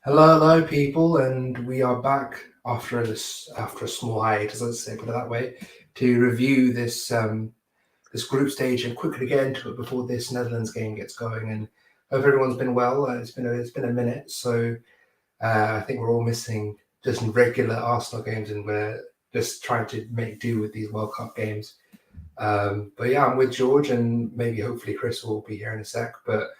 Hello, people, and we are back after a small hiatus, let's say, put it that way, to review this group stage and quickly get into it before this Netherlands game gets going. And hope everyone's been well. It's been a minute, so I think we're all missing just regular Arsenal games, and we're just trying to make do with these World Cup games. But yeah, I'm with George, and maybe hopefully Chris will be here in a sec. But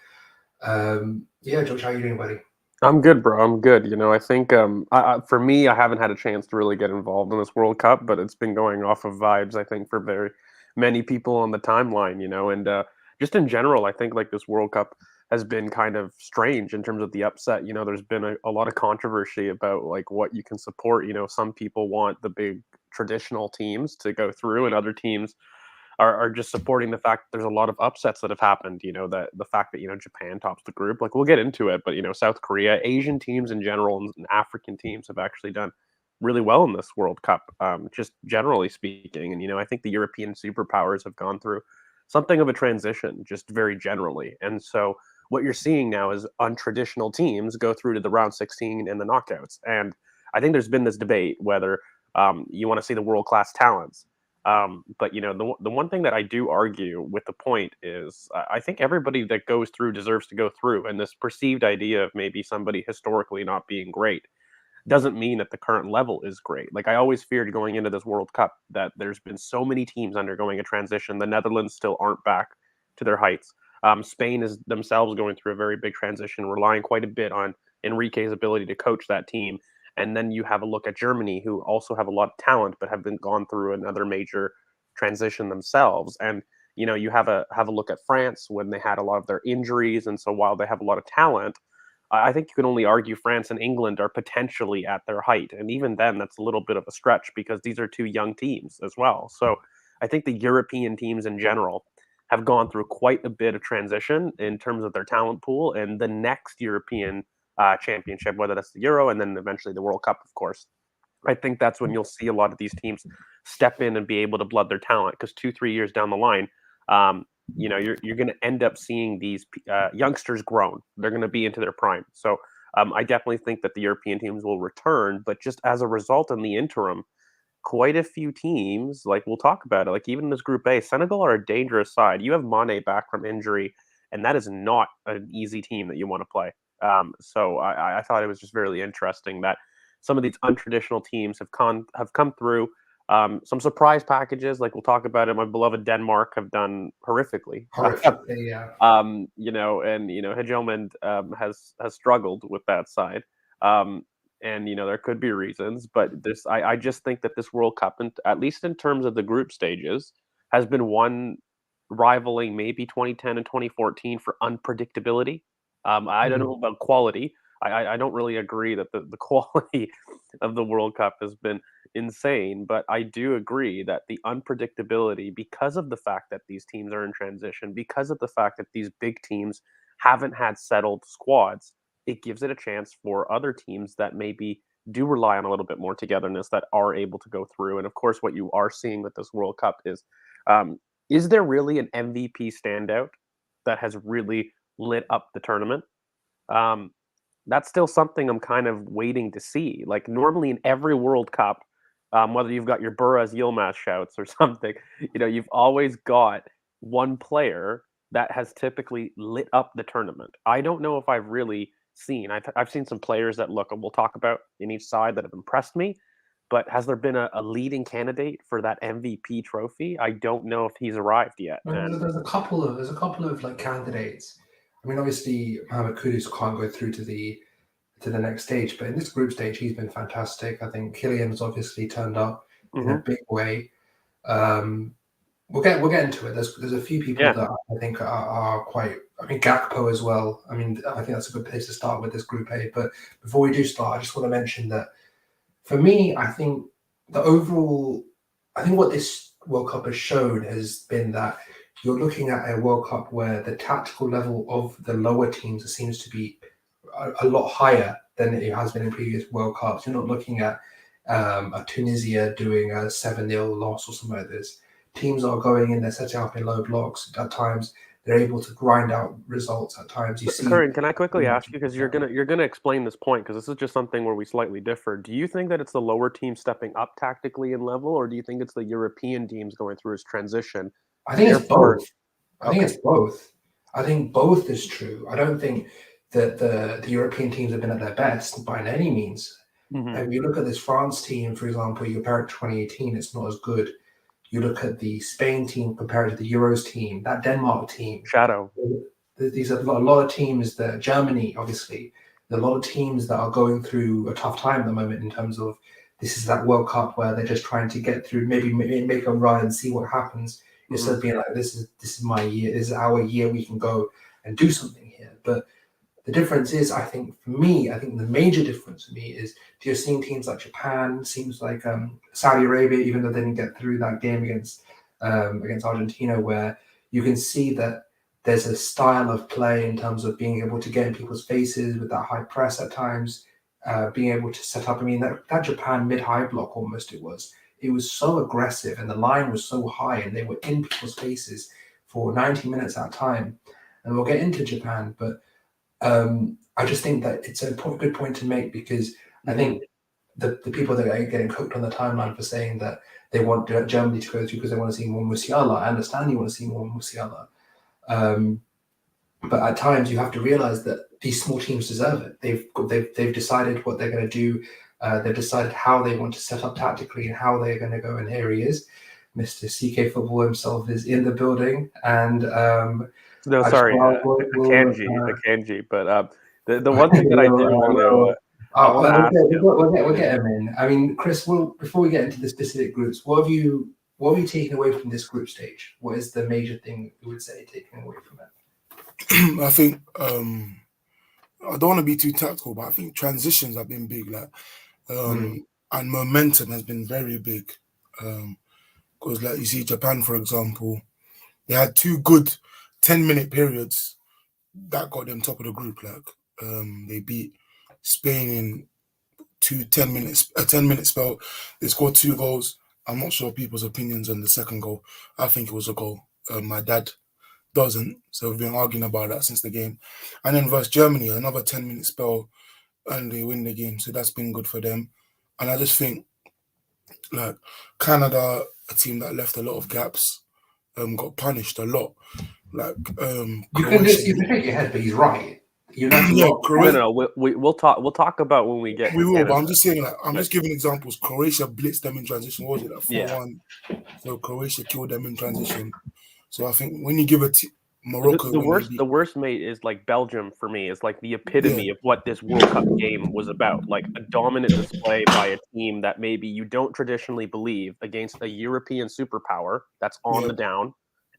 yeah, George, how are you doing, buddy? I'm good, bro. I'm good. I think for me, I haven't had a chance to really get involved in this World Cup, but it's been going off of vibes, I think, for very many people on the timeline, and just in general, I think like this World Cup has been kind of strange in terms of the upset. There's been a lot of controversy about like what you can support. Some people want the big traditional teams to go through, and other teams are just supporting the fact that there's a lot of upsets that have happened. That the fact that Japan tops the group, like we'll get into it, but South Korea, Asian teams in general, and African teams have actually done really well in this World Cup, just generally speaking. And I think the European superpowers have gone through something of a transition, just very generally. And so what you're seeing now is untraditional teams go through to the round 16 and the knockouts. And I think there's been this debate whether you want to see the world class talents. But the one thing that I do argue with the point is I think everybody that goes through deserves to go through, and this perceived idea of maybe somebody historically not being great doesn't mean that the current level is great. Like I always feared going into this World Cup that there's been so many teams undergoing a transition. The Netherlands still aren't back to their heights. Spain is themselves going through a very big transition, relying quite a bit on Enrique's ability to coach that team. And then you have a look at Germany, who also have a lot of talent, but have been gone through another major transition themselves. And you have a look at France when they had a lot of their injuries, and so while they have a lot of talent, I think you can only argue France and England are potentially at their height, and even then, that's a little bit of a stretch because these are two young teams as well. So I think the European teams in general have gone through quite a bit of transition in terms of their talent pool, and the next European championship, whether that's the Euro and then eventually the World Cup, of course. I think that's when you'll see a lot of these teams step in and be able to blood their talent because 2-3 years down the line, you're going to end up seeing these youngsters grown. They're going to be into their prime. So I definitely think that the European teams will return, but just as a result in the interim, quite a few teams, like we'll talk about it, like even in this Group A, Senegal are a dangerous side. You have Mane back from injury, and that is not an easy team that you want to play. So I thought it was just very interesting that some of these untraditional teams have come through. Some surprise packages, like we'll talk about it. My beloved Denmark have done horrifically. Horrifically, yeah. And Hegelman has struggled with that side. And there could be reasons, but I just think that this World Cup, at least in terms of the group stages, has been one rivaling maybe 2010 and 2014 for unpredictability. I don't know about quality. I don't really agree that the quality of the World Cup has been insane, but I do agree that the unpredictability, because of the fact that these teams are in transition, because of the fact that these big teams haven't had settled squads, it gives it a chance for other teams that maybe do rely on a little bit more togetherness that are able to go through. And of course, what you are seeing with this World Cup is there really an MVP standout that has really lit up the tournament? Um, that's still something I'm kind of waiting to see. Like normally in every World Cup, whether you've got your Buraz Yilmaz shouts or something, you've always got one player that has typically lit up the tournament. I don't know if I've really seen. I've seen some players that look, and we'll talk about in each side that have impressed me. But has there been a leading candidate for that MVP trophy? I don't know if he's arrived yet. Well, there's a couple of like candidates. I mean, obviously Mohamed Kudus can't go through to the next stage, but in this group stage, he's been fantastic. I think Kylian's obviously turned up in a big way. We'll get into it. There's a few people that I think are quite. I mean, Gakpo as well. I mean, I think that's a good place to start with this Group A. But before we do start, I just want to mention that for me, I think what this World Cup has shown has been that you're looking at a World Cup where the tactical level of the lower teams seems to be a lot higher than it has been in previous World Cups. You're not looking at a Tunisia doing a 7-0 loss or something like this. Teams are going in, they're setting up in low blocks. At times, they're able to grind out results at times. You see, Curran, can I quickly ask you, because you're gonna explain this point, because this is just something where we slightly differ. Do you think that it's the lower teams stepping up tactically in level, or do you think it's the European teams going through its transition? I think it's Therefore, both. I think it's both. I think both is true. I don't think that the European teams have been at their best by any means. Mhm. And you look at this France team, for example, you compare it to 2018, it's not as good. You look at the Spain team compared to the Euros team, that Denmark team. Shadow. These are a lot of teams that Germany, obviously, there are a lot of teams that are going through a tough time at the moment in terms of this is that World Cup where they're just trying to get through, maybe make a run and see what happens instead of being like this is my year, this is our year, we can go and do something here. But the difference is, I think for me, I think the major difference for me is you're seeing teams like Japan, seems like Saudi Arabia, even though they didn't get through that game against Argentina, where you can see that there's a style of play in terms of being able to get in people's faces with that high press at times, being able to set up. I mean, that Japan mid-high block almost it was so aggressive and the line was so high and they were in people's faces for 90 minutes at a time. And we'll get into Japan, but I just think that it's a good point to make because I think the people that are getting cooked on the timeline for saying that they want Germany to go through because they want to see more Musiala. I understand you want to see more Musiala. But at times you have to realize that these small teams deserve it. They've decided what they're going to do. They've decided how they want to set up tactically and how they're going to go. And here he is, Mr. CK Football himself is in the building. And no, sorry, Akanji. But the one thing that I did want to ask you. We'll get him in. I mean, Chris, before we get into the specific groups, what have you taken away from this group stage? What is the major thing you would say taken away from it? I think I don't want to be too tactical, but I think transitions have been big, and momentum has been very big. Because like you see Japan, for example, they had 2 good 10-minute periods that got them top of the group. They beat Spain in 10 minutes, a 10-minute spell. They scored 2 goals. I'm not sure people's opinions on the second goal. I think it was a goal. My dad doesn't, so we've been arguing about that since the game. And then versus Germany, another 10-minute spell, and they win the game. So that's been good for them. And I just think, like Canada, a team that left a lot of gaps, got punished a lot. Like you can shake your head, but he's right. We'll talk about when we get. We will, but I'm just saying, I'm just giving examples. Croatia blitzed them in transition. What was it, 4-1? So Croatia killed them in transition. So I think when you give Morocco, the worst mate is like Belgium for me is like the epitome of what this World Cup game was about. Like a dominant display by a team that maybe you don't traditionally believe against a European superpower that's on the down,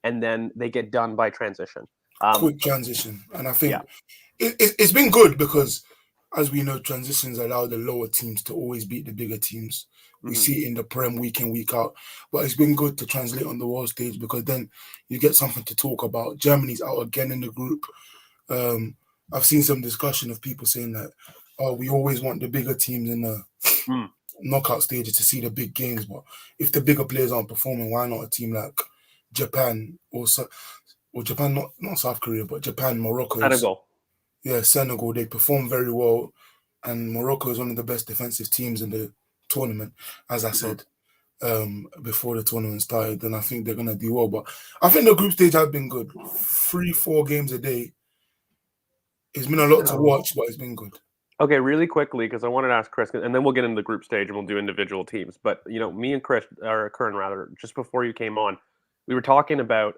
and then they get done by transition. Quick transition, and I think it's been good because, as we know, transitions allow the lower teams to always beat the bigger teams. We see it in the Prem week in, week out. But it's been good to translate on the world stage because then you get something to talk about. Germany's out again in the group. I've seen some discussion of people saying that, we always want the bigger teams in the knockout stages to see the big games. But if the bigger players aren't performing, why not a team like Japan or Japan, not South Korea, but Japan, Morocco. Senegal. Yeah, Senegal. They perform very well. And Morocco is one of the best defensive teams in the tournament, as I said before the tournament started. And I think they're going to do well. But I think the group stage has been good. 3-4 games a day. It's been a lot to watch, but it's been good. Okay, really quickly, because I wanted to ask Chris, and then we'll get into the group stage and we'll do individual teams. But, me and Curran, rather, just before you came on, we were talking about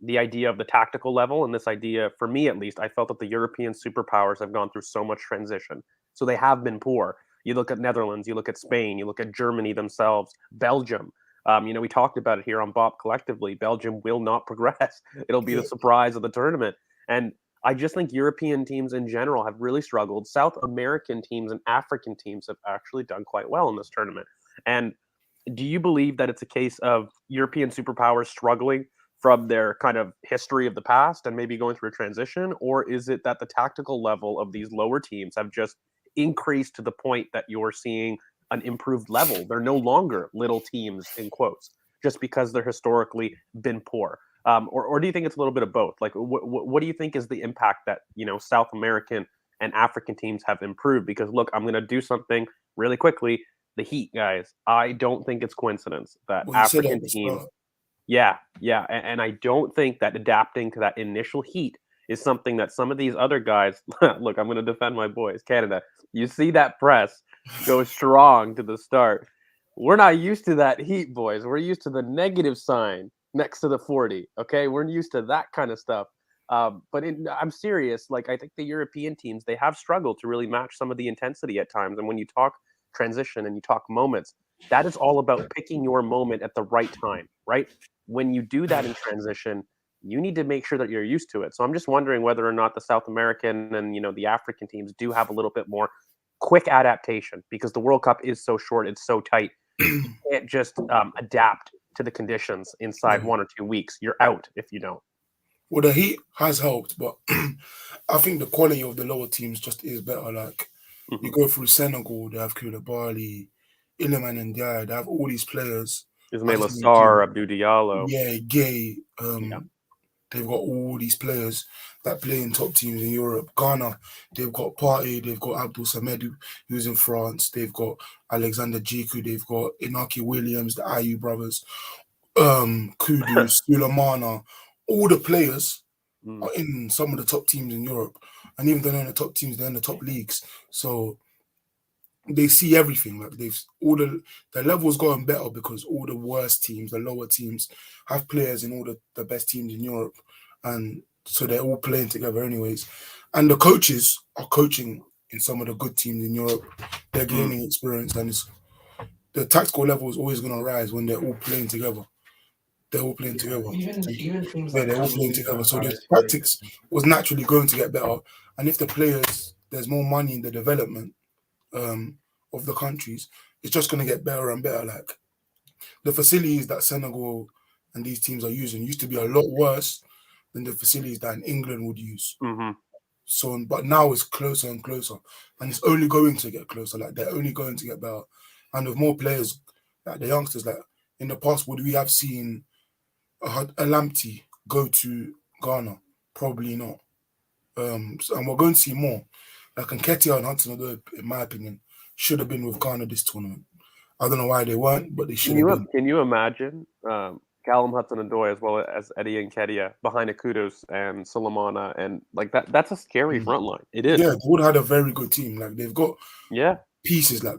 the idea of the tactical level, and this idea, for me at least, I felt that the European superpowers have gone through so much transition. So they have been poor. You look at Netherlands, you look at Spain, you look at Germany themselves, Belgium. We talked about it here on BoP collectively. Belgium will not progress. It'll be the surprise of the tournament. And I just think European teams in general have really struggled. South American teams and African teams have actually done quite well in this tournament. And do you believe that it's a case of European superpowers struggling from their kind of history of the past and maybe going through a transition? Or is it that the tactical level of these lower teams have just increased to the point that you're seeing an improved level? They're no longer little teams, in quotes, just because they're historically been poor. Or do you think it's a little bit of both? Like, what do you think is the impact that South American and African teams have improved? Because look, I'm going to do something really quickly. The Heat guys, I don't think it's coincidence that Well, you said that at African the teams, start. yeah, and I don't think that adapting to that initial heat is something that some of these other guys. Look, I'm going to defend my boys, Canada. You see that press go strong to the start. We're not used to that heat, boys. We're used to the negative sign next to the 40. Okay, we're used to that kind of stuff. But I'm serious. Like, I think the European teams, they have struggled to really match some of the intensity at times. And when you talk transition and you talk moments, that is all about picking your moment at the right time, right? When you do that in transition, you need to make sure that you're used to it. So I'm just wondering whether or not the South American and the African teams do have a little bit more quick adaptation, because the World Cup is so short, it's so tight. You can't just adapt to the conditions inside Yeah. 1 or 2 weeks. You're out if you don't. Well, the heat has helped, but I think the quality of the lower teams just is better. Like, you Mhm. go through Senegal, they have Koulibaly, Iliman and Diar, they have all these players. I Ismail just named two. Assar, Abdou Diallo. Yeah, Gay. Yeah. They've got all these players that play in top teams in Europe. Ghana, they've got Partey, they've got Abdul Samed, who's in France. They've got Alexander Jiku, they've got Inaki Williams, the Ayew brothers, Kudus, Sulemana. All the players Mm. are in some of the top teams in Europe. And even though they're in the top teams, they're in the top leagues. So they see everything. Like, they've all the level's gotten better because all the worst teams, the lower teams, have players in all the best teams in Europe, and so they're all playing together anyways. And the coaches are coaching in some of the good teams in Europe. They're Mm. gaining experience, and the tactical level is always going to rise when they're all playing together. They're all playing Yeah, together. even teams Yeah, like they're all playing together. Cameroon So are the this way. tactics was naturally going to get better. And if the players, there's more money in the development um, of the countries, it's just going to get better and better. Like, the facilities that Senegal and these teams are using used to be a lot worse than the facilities that in England would use. Hmm. So, but now it's closer and closer, and it's only going to get closer. Like, they're only going to get better, and with more players, like the youngsters. Like, in the past, would we have seen a Lamptey go to Ghana? Probably not. And we're going to see more. Like, Nketiah and Hudson-Odoi, in my opinion, should have been with Ghana this tournament. I don't know why they weren't, but they should have been. Can you imagine Callum Hudson-Odoi as well as Eddie Nketiah behind a Kudos and Solomona, and like that? That's a scary front line. It is. Yeah, they would have had a very good team. Like, they've got Yeah. pieces. Like,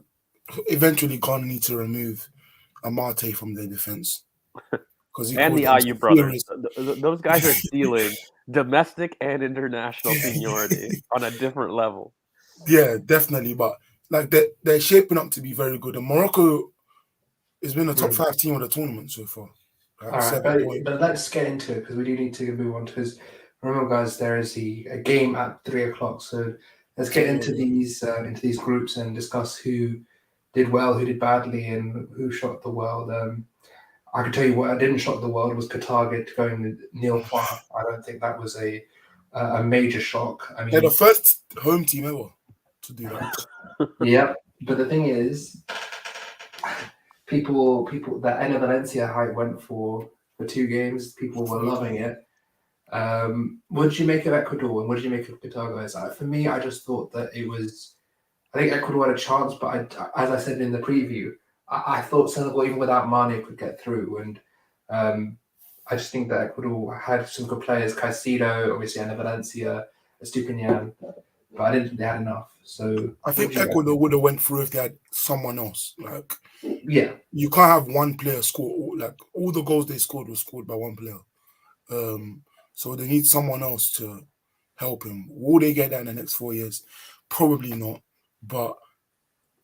eventually Ghana need to remove Amate from their defense because he And the caused them Ayew brothers. serious. Those guys are stealing domestic and international seniority on a different level. Yeah, definitely. But like, they're shaping up to be very good. And Morocco has been a top 5 team of the tournament so far. Like, All right, 7 points. but let's get into it because we do need to move on. Because remember, guys, there is a game at 3 o'clock. So let's get into these groups and discuss who did well, who did badly, and who shocked the world. I can tell you what didn't shock the world was Qatar going with Neil Farr. I don't think that was a major shock. I They're the mean, first home team ever to do that. yeah, but the thing is, people that Enna Valencia hype went for 2 games. People were loving it. What did you make of Ecuador and what did you make of Qatar, guys? For me, I just thought that it was. I think Ecuador had a chance, but as I said in the preview, I thought Senegal, even without Mane, could get through. And I just think that Ecuador had some good players, Caicedo, obviously Enna Valencia, Estupinian, but I didn't think they had enough. So I what think did you guys Ecuador think? would have went through if they had someone else. Like, Yeah, you can't have one player score. Like, all the goals they scored were scored by one player. So they need someone else to help him. Will they get that in the next 4 years? Probably not. But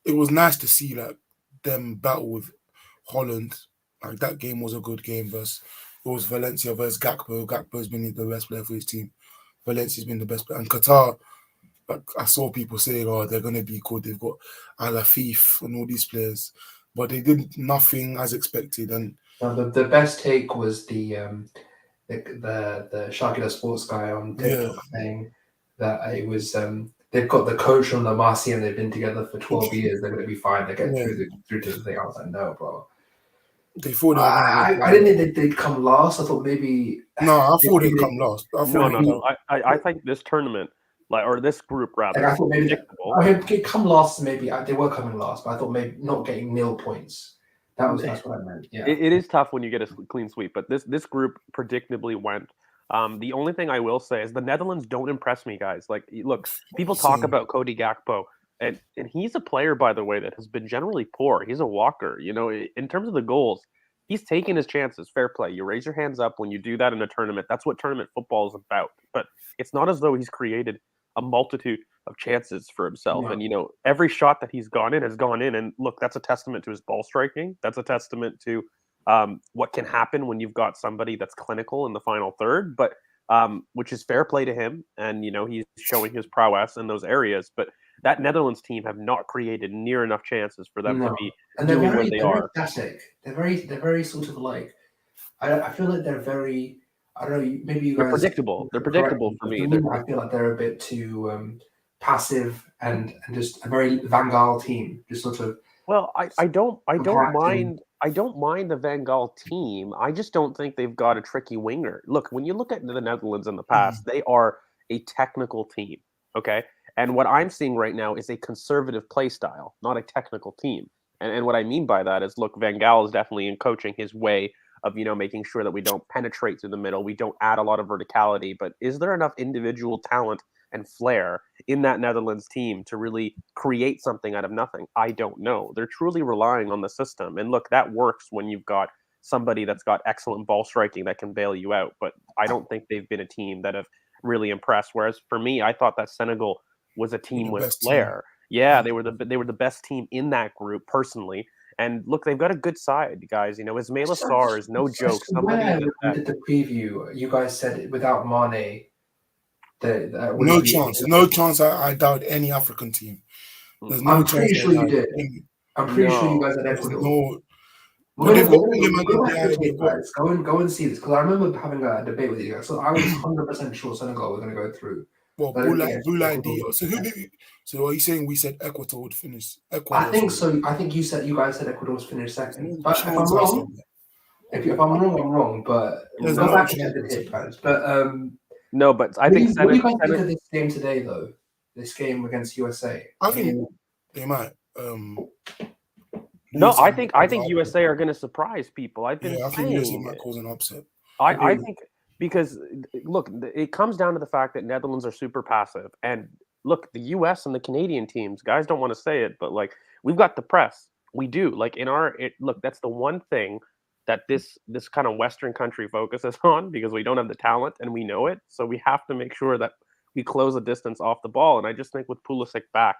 it was nice to see, like, them battle with Holland. Like, that game was a good game. It was Valencia versus Gakpo. Gakpo's been the best player for his team. Valencia's been the best player. And Qatar, like, I saw people saying, "Oh, they're gonna be good. They've got Al Afif and all these players," but they did nothing as expected. And now, the best take was the Sharkida Sports guy on yeah, TikTok saying that it was they've got the coach from La Masia and they've been together for 12 years. They're going to be fine. They get yeah, through to the thing. I was like, no, bro. They thought they were going to go I far. didn't think they'd come last. I thought maybe No, I they thought they'd maybe come last. I thought No, they'd no, no. go. I think this tournament, or this group rather, like I is thought maybe predictable. I mean come last. Maybe they were coming last, but I thought maybe not getting 0 points. That's what I meant. Yeah. It is tough when you get a clean sweep, but this group predictably went. The only thing I will say is the Netherlands don't impress me, guys. Like, look, people talk Same. about Cody Gakpo, and he's a player, by the way, that has been generally poor. He's a walker. You know, in terms of the goals, he's taking his chances. Fair play. You raise your hands up when you do that in a tournament. That's what tournament football is about. But it's not as though he's created a multitude of chances for himself. No. And, you know, every shot that he's gone in has gone in. And look, that's a testament to his ball striking. That's a testament to what can happen when you've got somebody that's clinical in the final third, but which is fair play to him. And, you know, he's showing his prowess in those areas. But that Netherlands team have not created near enough chances for them to be and they're doing very, what they they're very are. static. They're very sort of like. I feel like they're very. I don't know. Maybe you They're guys. predictable. They're predictable for me. I feel like they're a bit too passive and just a very Vanguard team. Just sort of. Well, I don't Contracting. mind the Van Gaal team. I just don't think they've got a tricky winger. Look, when you look at the Netherlands in the past, they are a technical team. Okay. And what I'm seeing right now is a conservative play style, not a technical team. And what I mean by that is, look, Van Gaal is definitely in coaching his way of, you know, making sure that we don't penetrate through the middle. We don't add a lot of verticality. But is there enough individual talent and flair in that Netherlands team to really create something out of nothing? I don't know. They're truly relying on the system. And look, that works when you've got somebody that's got excellent ball striking that can bail you out. But I don't think they've been a team that have really impressed. Whereas for me, I thought that Senegal was a team with flair. Yeah, they were the best team in that group personally. And look, they've got a good side, guys. You know, Ismail Assar is no joke. Somebody When we did the preview, you guys said without Mane, that No chance. No chance. I doubt any African team. There's no I'm chance. pretty sure you did. I'm pretty sure you guys had There's Ecuador. no. We're They've gonna, got we're gonna go back to the they've tape, got- guys. Go and see this because I remember having a debate with you guys. So I was 100% sure Senegal were going to go through. Well, But Boulay D. So who did? So are you saying we said Ecuador would finish? Ecuador. I think so. I think you guys said Ecuador was finished second. No But if I'm chance I said wrong, that. if I'm wrong, I'm wrong. But There's go no back and chance check the I said tape, guys. But no, but I what think do you guys think of this game today, though? This game against USA. I think they might. No, I think USA are going to surprise people. I've been I think saying USA might cause an upset. I think because look, it comes down to the fact that Netherlands are super passive, and look, the US and the Canadian teams, guys don't want to say it, but like we've got the press. We do. Like look, that's the one thing that this kind of Western country focuses on because we don't have the talent and we know it. So we have to make sure that we close the distance off the ball. And I just think with Pulisic back,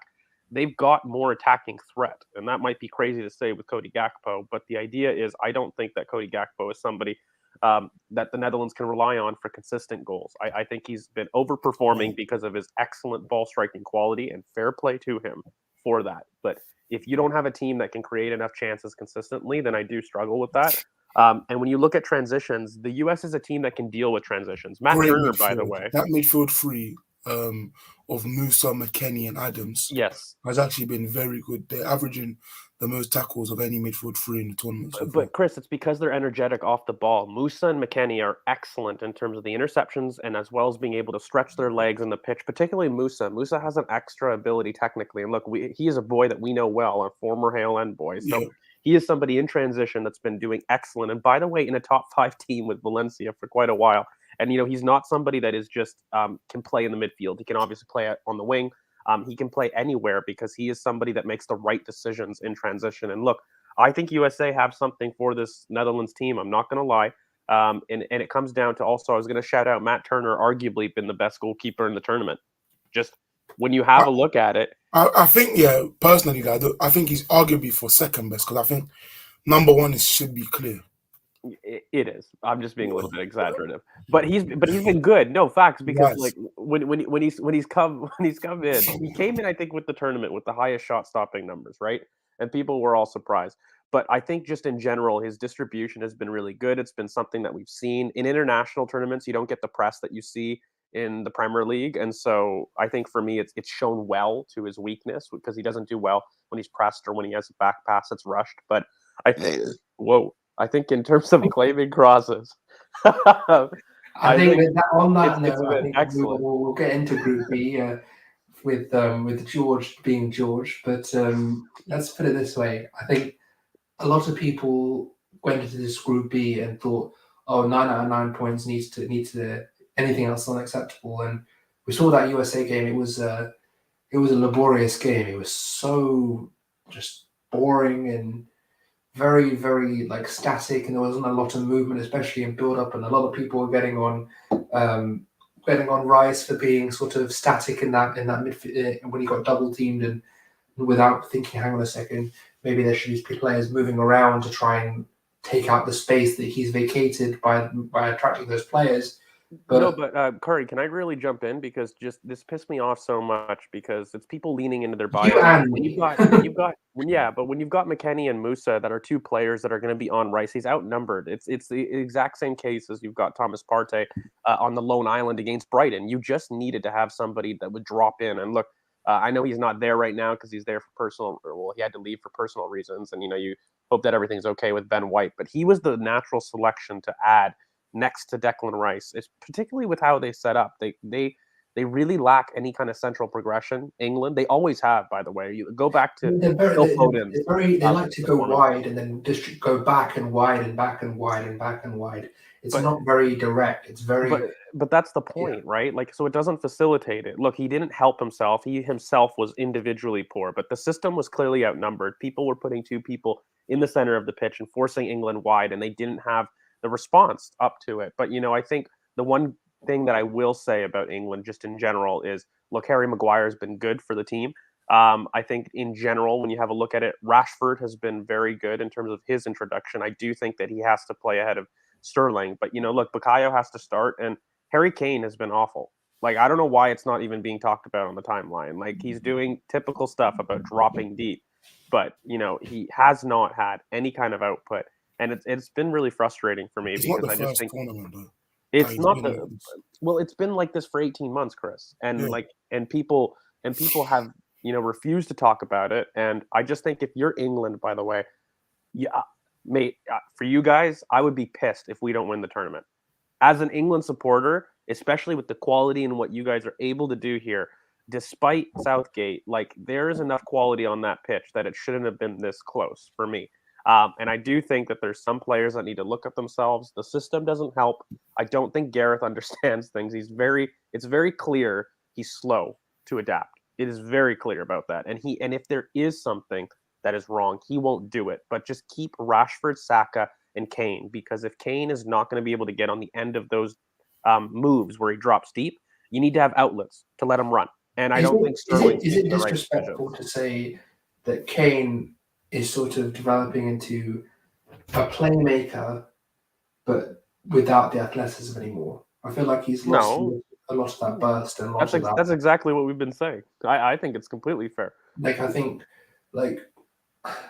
they've got more attacking threat. And that might be crazy to say with Cody Gakpo, but the idea is I don't think that Cody Gakpo is somebody that the Netherlands can rely on for consistent goals. I think he's been overperforming because of his excellent ball striking quality, and fair play to him for that. But if you don't have a team that can create enough chances consistently, then I do struggle with that. And when you look at transitions, the U.S. is a team that can deal with transitions. Matt Turner, by the way. That midfield three of Musa, McKennie, and Adams has actually been very good. They're averaging the most tackles of any midfield three in the tournament. But Chris, it's because they're energetic off the ball. Musa and McKennie are excellent in terms of the interceptions and as well as being able to stretch their legs in the pitch, particularly Musa. Musa has an extra ability technically. And look, he is a boy that we know well, a former Hale End boy. So he is somebody in transition that's been doing excellent. And by the way, in a top 5 team with Valencia for quite a while. And, you know, he's not somebody that is just can play in the midfield. He can obviously play on the wing. He can play anywhere because he is somebody that makes the right decisions in transition. And look, I think USA have something for this Netherlands team. I'm not going to lie. And it comes down to also, I was going to shout out Matt Turner, arguably been the best goalkeeper in the tournament. Just when you have a look at it. I think, personally, I think he's arguably for second best because I think number one should be clear. It is. I'm just being a little bit exaggerative, but he's been good. No facts because like when he's come in, he came in I think with the tournament with the highest shot stopping numbers, right? And people were all surprised. But I think just in general, his distribution has been really good. It's been something that we've seen in international tournaments. You don't get the press that you see in the Premier League, and so I think for me, it's shown well to his weakness because he doesn't do well when he's pressed or when he has a back pass that's rushed. But I think I think in terms of claiming crosses, I think that on that it's note, I been think excellent. we'll get into Group B with George being George. But let's put it this way: I think a lot of people went into this Group B and thought, "Oh, 9 out of 9 points needs to anything else unacceptable." And we saw that USA game. It was a laborious game. It was so just boring and very, very like static, and there wasn't a lot of movement, especially in build up. And a lot of people were getting on Rice for being sort of static in that midfield when he got double teamed and without thinking, hang on a second, maybe there should be players moving around to try and take out the space that he's vacated by attracting those players. No, But but Curry, can I really jump in because just this pissed me off so much because it's people leaning into their you bias. and When me, when you've got McKennie and Musa that are two players that are going to be on Rice, he's outnumbered. It's the exact same case as you've got Thomas Partey on the lone island against Brighton. You just needed to have somebody that would drop in and look. I know he's not there right now because he's there for he had to leave for personal reasons, and you hope that everything's okay with Ben White. But he was the natural selection to add next to Declan Rice. It's particularly with how they set up. They really lack any kind of central progression. England, they always have, by the way. You go back to Phil Foden's. they like to go wide and then just go back and wide and back and wide and back and wide. It's not very direct. It's very. But that's the point, right? Like, so it doesn't facilitate it. Look, he didn't help himself. He himself was individually poor, but the system was clearly outnumbered. People were putting two people in the center of the pitch and forcing England wide, and they didn't have the response up to it. But I think the one thing that I will say about England, just in general, is look, Harry Maguire has been good for the team. I think in general, when you have a look at it, Rashford has been very good in terms of his introduction. I do think that he has to play ahead of Sterling, but look, Bukayo has to start, and Harry Kane has been awful. Like, I don't know why it's not even being talked about on the timeline. Like, he's doing typical stuff about dropping deep, but he has not had any kind of output. And it's been really frustrating for me because I just think tournament, though. it's not well, it's been like this for 18 months, Chris. And people have, refused to talk about it. And I just think if you're England, by the way, mate, for you guys, I would be pissed if we don't win the tournament. As an England supporter, especially with the quality and what you guys are able to do here, despite Southgate, like there is enough quality on that pitch that it shouldn't have been this close for me. And I do think that there's some players that need to look at themselves. The system doesn't help. I don't think Gareth understands things. It's very clear he's slow to adapt. It is very clear about that. And if there is something that is wrong, he won't do it. But just keep Rashford, Saka, and Kane, because if Kane is not going to be able to get on the end of those moves where he drops deep, you need to have outlets to let him run. And I don't think Sterling is it disrespectful to say that Kane is sort of developing into a playmaker, but without the athleticism anymore? I feel like he's lost a lot of that burst and that's exactly what we've been saying. I think it's completely fair. Like I think, like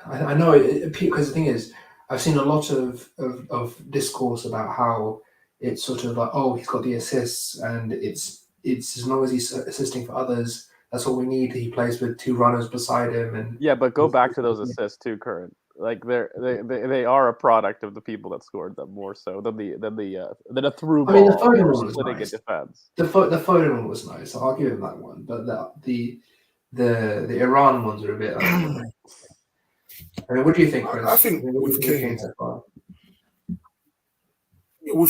I know because the thing is, I've seen a lot of discourse about how it's sort of like, oh, he's got the assists and it's as long as he's assisting for others, that's all we need. He plays with two runners beside him, and but go back to those assists too, Current. Like they are a product of the people that scored them more so than a through ball. I mean, the Foden one was nice. Defense. The Foden one was nice. I'll give him that one. But the Iran ones are a bit. I mean, what do you think, Chris? I think with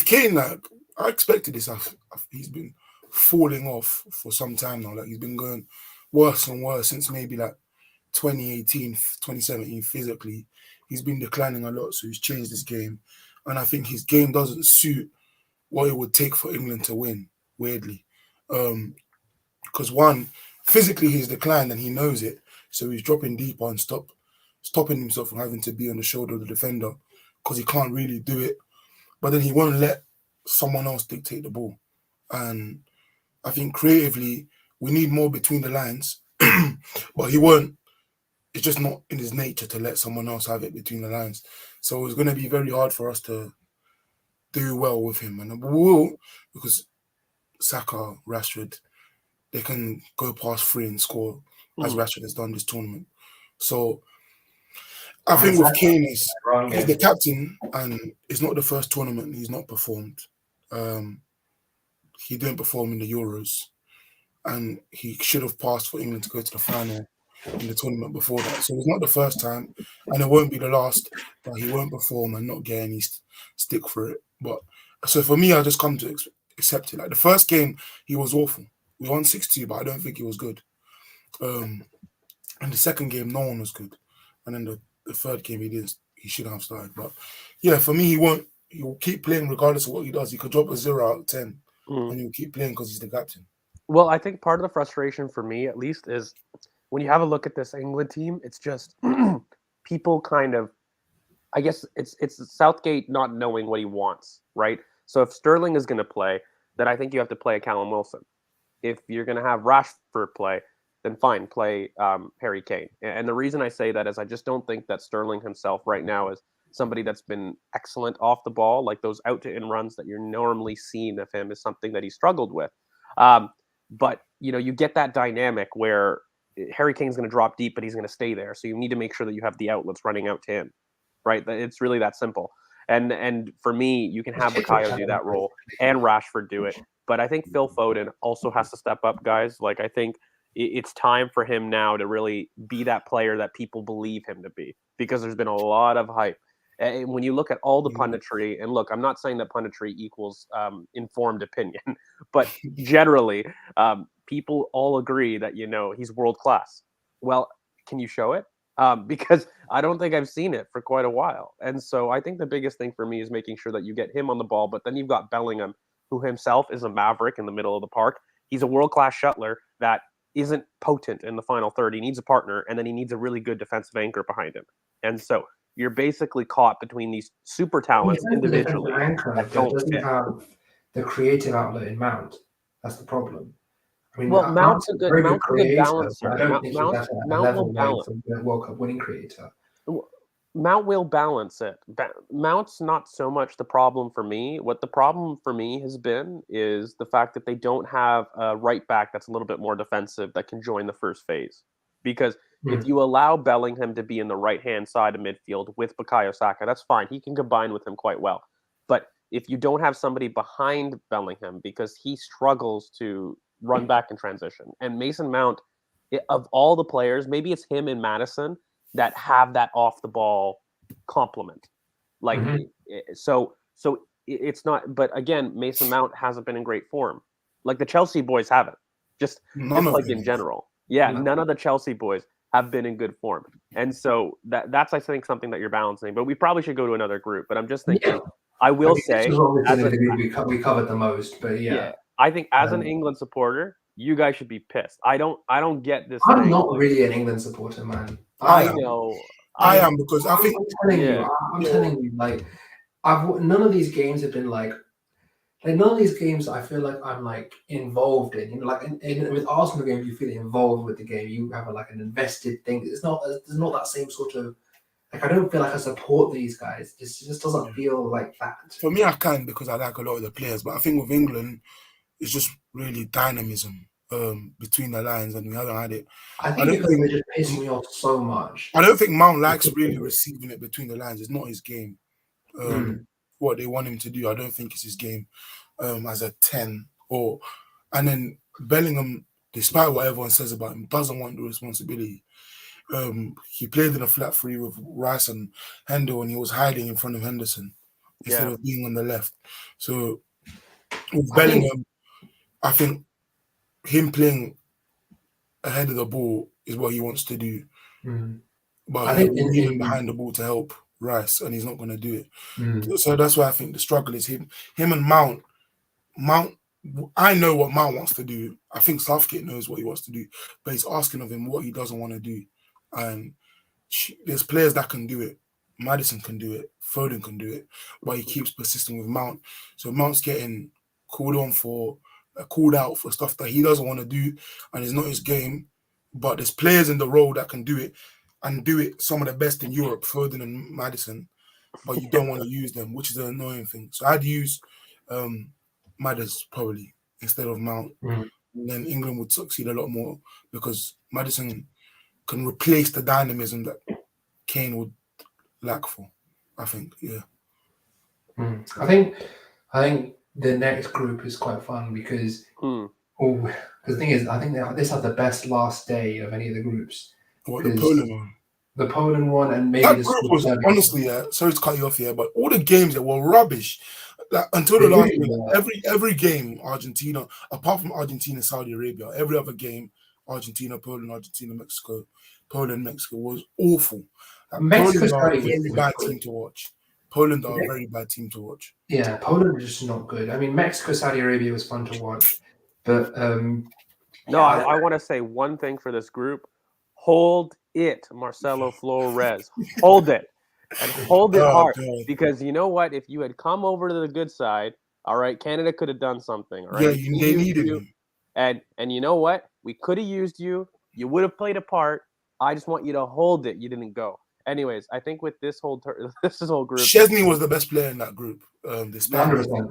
Kane, like I expected this. He's been falling off for some time now. Like he's been going worse and worse since maybe like 2018, 2017 physically. He's been declining a lot, so he's changed his game. And I think his game doesn't suit what it would take for England to win, weirdly. Because one, physically he's declined and he knows it, so he's dropping deeper and stopping himself from having to be on the shoulder of the defender because he can't really do it. But then he won't let someone else dictate the ball. And I think creatively, we need more between the lines, but he won't. It's just not in his nature to let someone else have it between the lines. So it's going to be very hard for us to do well with him. And we will, because Saka, Rashford, they can go past 3 and score as Rashford has done this tournament. So I think with Kane, Wrong he's game. the captain, and it's not the first tournament he's not performed. He didn't perform in the Euros, and he should have passed for England to go to the final in the tournament before that. So it's not the first time, and it won't be the last that he won't perform and not get any stick for it. But so for me, I just come to accept it. Like the first game, he was awful. We won 6-2, but I don't think he was good. And the second game, no one was good. And then the third game, he shouldn't have started. But yeah, for me, he won't. He will keep playing regardless of what he does. He could drop a 0 out of 10, and he'll keep playing because he's the captain. Well, I think part of the frustration for me, at least, is when you have a look at this England team, it's just people kind of, I guess it's Southgate not knowing what he wants, right? So if Sterling is going to play, then I think you have to play a Callum Wilson. If you're going to have Rashford play, then fine, play Harry Kane. And the reason I say that is I just don't think that Sterling himself right now is somebody that's been excellent off the ball. Like those out-to-in runs that you're normally seeing of him is something that he struggled with. But, you know, you get that dynamic where Harry Kane's going to drop deep, but he's going to stay there. So you need to make sure that you have the outlets running out to him, right? It's really that simple. And for me, you can have Bukayo do that role and Rashford do it. But I think Phil Foden also has to step up, guys. Like, I think it's time for him now to really be that player that people believe him to be, because there's been a lot of hype. And when you look at all the punditry, and look, I'm not saying that punditry equals informed opinion, but generally, people all agree that, you know, he's world class. Well, can you show it? Because I don't think I've seen it for quite a while. And so I think the biggest thing for me is making sure that you get him on the ball, but then you've got Bellingham, who himself is a maverick in the middle of the park. He's a world-class shuttler that isn't potent in the final third. He needs a partner, and then he needs a really good defensive anchor behind him. And so you're basically caught between these super talents individually. Anchor doesn't have the creative outlet in Mount. That's the problem. I mean, well, Mount's a good balancer. I don't think he's at a level balance World Cup winning creator. Mount will balance it. Mount's not so much the problem for me. What the problem for me has been is the fact that they don't have a right back that's a little bit more defensive that can join the first phase. Because if you allow Bellingham to be in the right-hand side of midfield with Bukayo Saka, that's fine. He can combine with him quite well. But if you don't have somebody behind Bellingham, because he struggles to run back in transition, and Mason Mount, of all the players, maybe it's him and Maddison that have that off the ball complement. Like, so it's not, but again, Mason Mount hasn't been in great form. Like the Chelsea boys haven't, just like in general. Yeah, none of the Chelsea boys have been in good form. And so that's, I think, something that you're balancing, but we probably should go to another group. But I'm just thinking, I will say, we covered the most, but yeah. I think as an England supporter, you guys should be pissed. I don't get this. I'm not really an England supporter, man. I know. I am, because I think I'm telling you, like, none of these games have been like none of these games I feel like I'm like involved in. You know, like with Arsenal games, you feel involved with the game. You have an invested thing. There's not that same sort of, like, I don't feel like I support these guys. It just doesn't feel like that. For me, I can, because I like a lot of the players. But I think with England, it's just really dynamism between the lines, and we haven't had it. I think because they just piss me off so much. I don't think Mount likes really receiving it between the lines. It's not his game. What they want him to do, I don't think it's his game as a 10. And then Bellingham, despite what everyone says about him, doesn't want the responsibility. He played in a flat three with Rice and Hendo, and he was hiding in front of Henderson instead of being on the left. So with Bellingham, I think him playing ahead of the ball is what he wants to do. But I think he's leaving behind the ball to help Rice, and he's not going to do it. So that's why I think the struggle is him and Mount. I know what Mount wants to do. I think Southgate knows what he wants to do, but he's asking of him what he doesn't want to do. And there's players that can do it. Maddison can do it. Foden can do it. But he keeps persisting with Mount. So Mount's getting called out for stuff that he doesn't want to do, and it's not his game. But there's players in the role that can do it, and do it some of the best in Europe, Foden and Maddison, but you don't want to use them, which is an annoying thing. So I'd use Maddison probably instead of Mount. And then England would succeed a lot more, because Maddison can replace the dynamism that Kane would lackful. I think, yeah. I think the next group is quite fun because the thing is, I think this had the best last day of any of the groups What the because Poland one? the Poland one and maybe That the group Sweden was Serbia. honestly, sorry to cut you off here, but all the games that were rubbish. Like, until the They last really game, were. every game, Argentina, apart from Argentina, Saudi Arabia, every other game, Argentina, Poland, Argentina, Mexico, Poland, Mexico was awful. Mexico Poland are a Saudi very was bad good. team to watch. Poland are a very bad team to watch. Yeah, Poland was just not good. I mean, Mexico Saudi Arabia was fun to watch, but No, I want to say one thing for this group. Hold it, Marcelo Flores. Hold it. And hold it Oh hard. god. Because you know what? If you had come over to the good side, all right, Canada could have done something. All Yeah, right. We they used needed you. him. And you know what? We could have used you. You would have played a part. I just want you to hold it. You didn't go. Anyways, I think with this whole this whole group, Chesney was the best player in that group. The Spaniard. 100%. And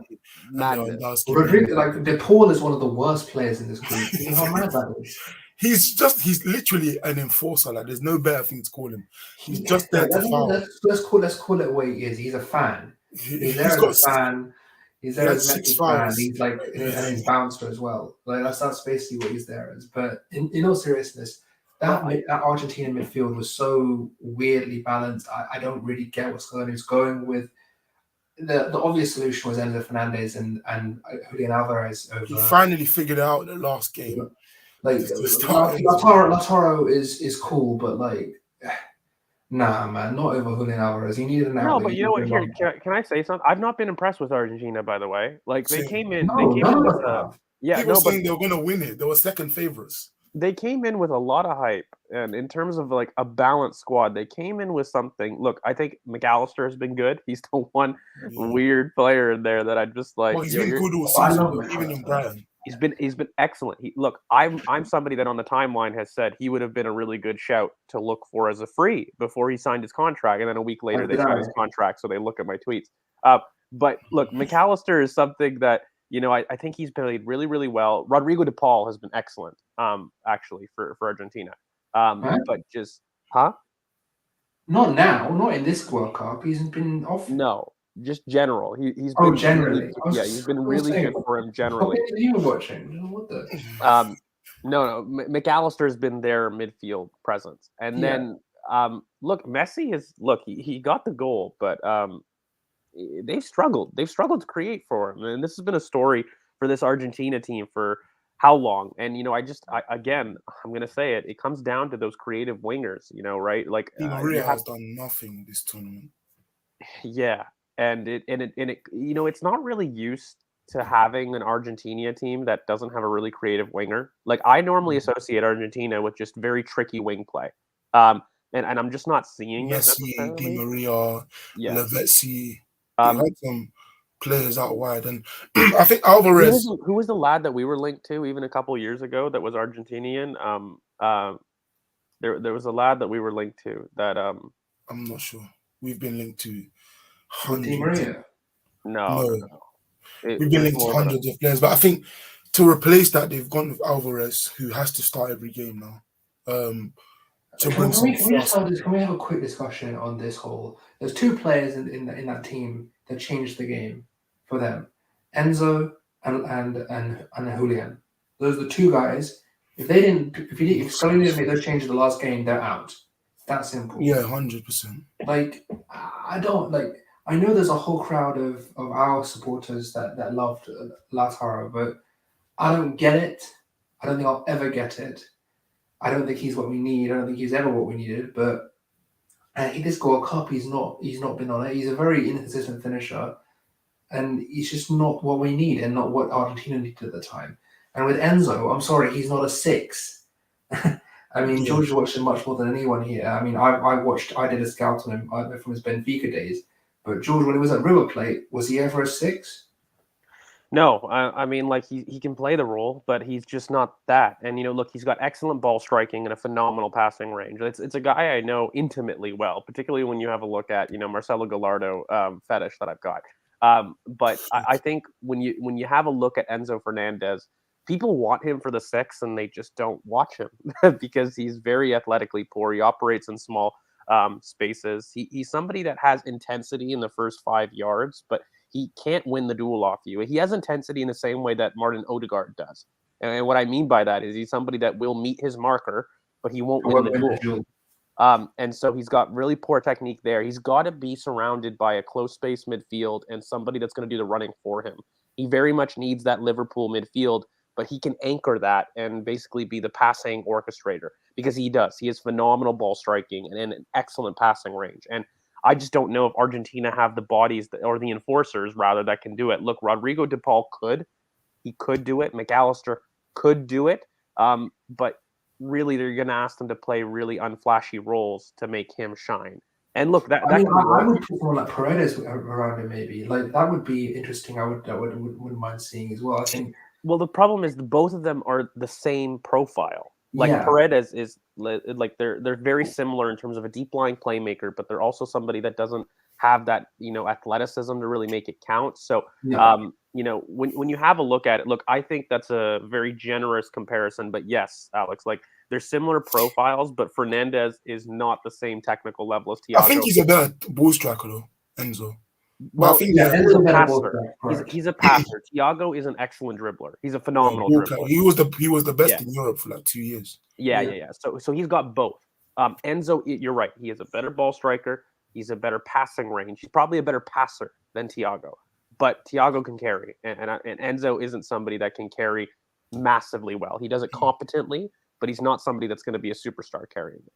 madness. Lewandowski. Rodrigo, like De Paul is one of the worst players in this group. You know how mad that is. He's literally an enforcer. Like there's no better thing to call him. He's just there to foul. Let's call it what he is. He's a fan. He's there as a fan. He's he there had as a 6 Messi fan. fouls. He's like and he's bouncer as well. Like that's basically what he's there as. But in all seriousness, that Argentina midfield was so weirdly balanced. I don't really get what's going on. He's going with the obvious solution was Enzo Fernandez and Julian Alvarez over. He finally figured out the last game. Like Lautaro is cool, but like, nah, man, not over Julian Alvarez. He needed an outlet. No, but you know what? Here, can I say something? I've not been impressed with Argentina, by the way. Like they came in with people saying they were going to win it. They were second favorites. They came in with a lot of hype, and in terms of like a balanced squad, they came in with something. Look, I think McAllister has been good. He's the one weird player in there that I just like. Well, he's been good all season, even in Brighton. He's been excellent. I'm somebody that on the timeline has said he would have been a really good shout to look for as a free before he signed his contract, and then a week later they signed his contract, so they look at my tweets. But look, McAllister is something that I think he's played really, really well. Rodrigo de Paul has been excellent, actually for Argentina. But just Not now, not in this World Cup. He's been off. No. Just general. He's been generally. Really, he's been really good for him generally. What are you watching? What the? No. McAllister's been their midfield presence, and then look, Messi is he got the goal, but they've struggled. They've struggled to create for him, and this has been a story for this Argentina team for how long? And again, I'm gonna say it. It comes down to those creative wingers, right? Like Di Maria has done nothing this tournament. Yeah. And it it's not really used to having an Argentina team that doesn't have a really creative winger. Like I normally associate Argentina with just very tricky wing play, and I'm just not seeing Messi, it. Di Maria, Lavezzi. They had some players out wide, and I think Alvarez. Who was the lad that we were linked to even a couple years ago that was Argentinian? There was a lad that we were linked to that. I'm not sure. We've been linked to. Di Maria. No. We've been linked to hundreds of players, but I think to replace that, they've gone with Alvarez, who has to start every game now. Can we have a quick discussion on this whole? There's two players in that team that changed the game for them, Enzo and Julian. Those are the two guys. If Scully didn't make those changes the last game, they're out. That simple. Yeah, 100%. Like I don't like. I know there's a whole crowd of our supporters that loved Lautaro, but I don't get it. I don't think I'll ever get it. I don't think he's what we need. I don't think he's ever what we needed. But in this World Cup, he's not been on it. He's a very inconsistent finisher, and he's just not what we need and not what Argentina needed at the time. And with Enzo, I'm sorry, he's not a 6. I mean, George watched him much more than anyone here. I mean, I did a scout on him from his Benfica days. But George, when he was at River Plate, was he ever a 6? No, I mean, like he can play the role, but he's just not that. And look, he's got excellent ball striking and a phenomenal passing range. It's a guy I know intimately well, particularly when you have a look at Marcelo Gallardo fetish that I've got. But I think when you have a look at Enzo Fernandez, people want him for the 6, and they just don't watch him because he's very athletically poor. He operates in small spaces. He's somebody that has intensity in the first 5 yards, but he can't win the duel off you. He has intensity in the same way that Martin Odegaard does. And what I mean by that is he's somebody that will meet his marker, but he won't win the duel. And so he's got really poor technique there. He's got to be surrounded by a close space midfield and somebody that's going to do the running for him. He very much needs that Liverpool midfield, but he can anchor that and basically be the passing orchestrator because he does. He has phenomenal ball striking and an excellent passing range. And I just don't know if Argentina have the bodies or the enforcers, rather, that can do it. Look, Rodrigo de Paul could. He could do it. McAllister could do it. But really, they're going to ask them to play really unflashy roles to make him shine. And look, I would put someone like Paredes around him, maybe. Like, that would be interesting. I wouldn't mind seeing as well. I think. Well, the problem is both of them are the same profile. Like Paredes is like they're very similar in terms of a deep line playmaker, but they're also somebody that doesn't have that athleticism to really make it count. So when you have a look at it, look, I think that's a very generous comparison. But yes, Alex, like they're similar profiles, but Fernandez is not the same technical level as Thiago. I think he's a better ball striker though, Enzo. Well, Enzo's a passer. He's a passer. Thiago is an excellent dribbler. He's a phenomenal dribbler. He was the best in Europe for like 2 years. Yeah. So he's got both. Enzo, you're right. He is a better ball striker. He's a better passing range. He's probably a better passer than Thiago. But Thiago can carry, and Enzo isn't somebody that can carry massively well. He does it competently, but he's not somebody that's going to be a superstar carrying it.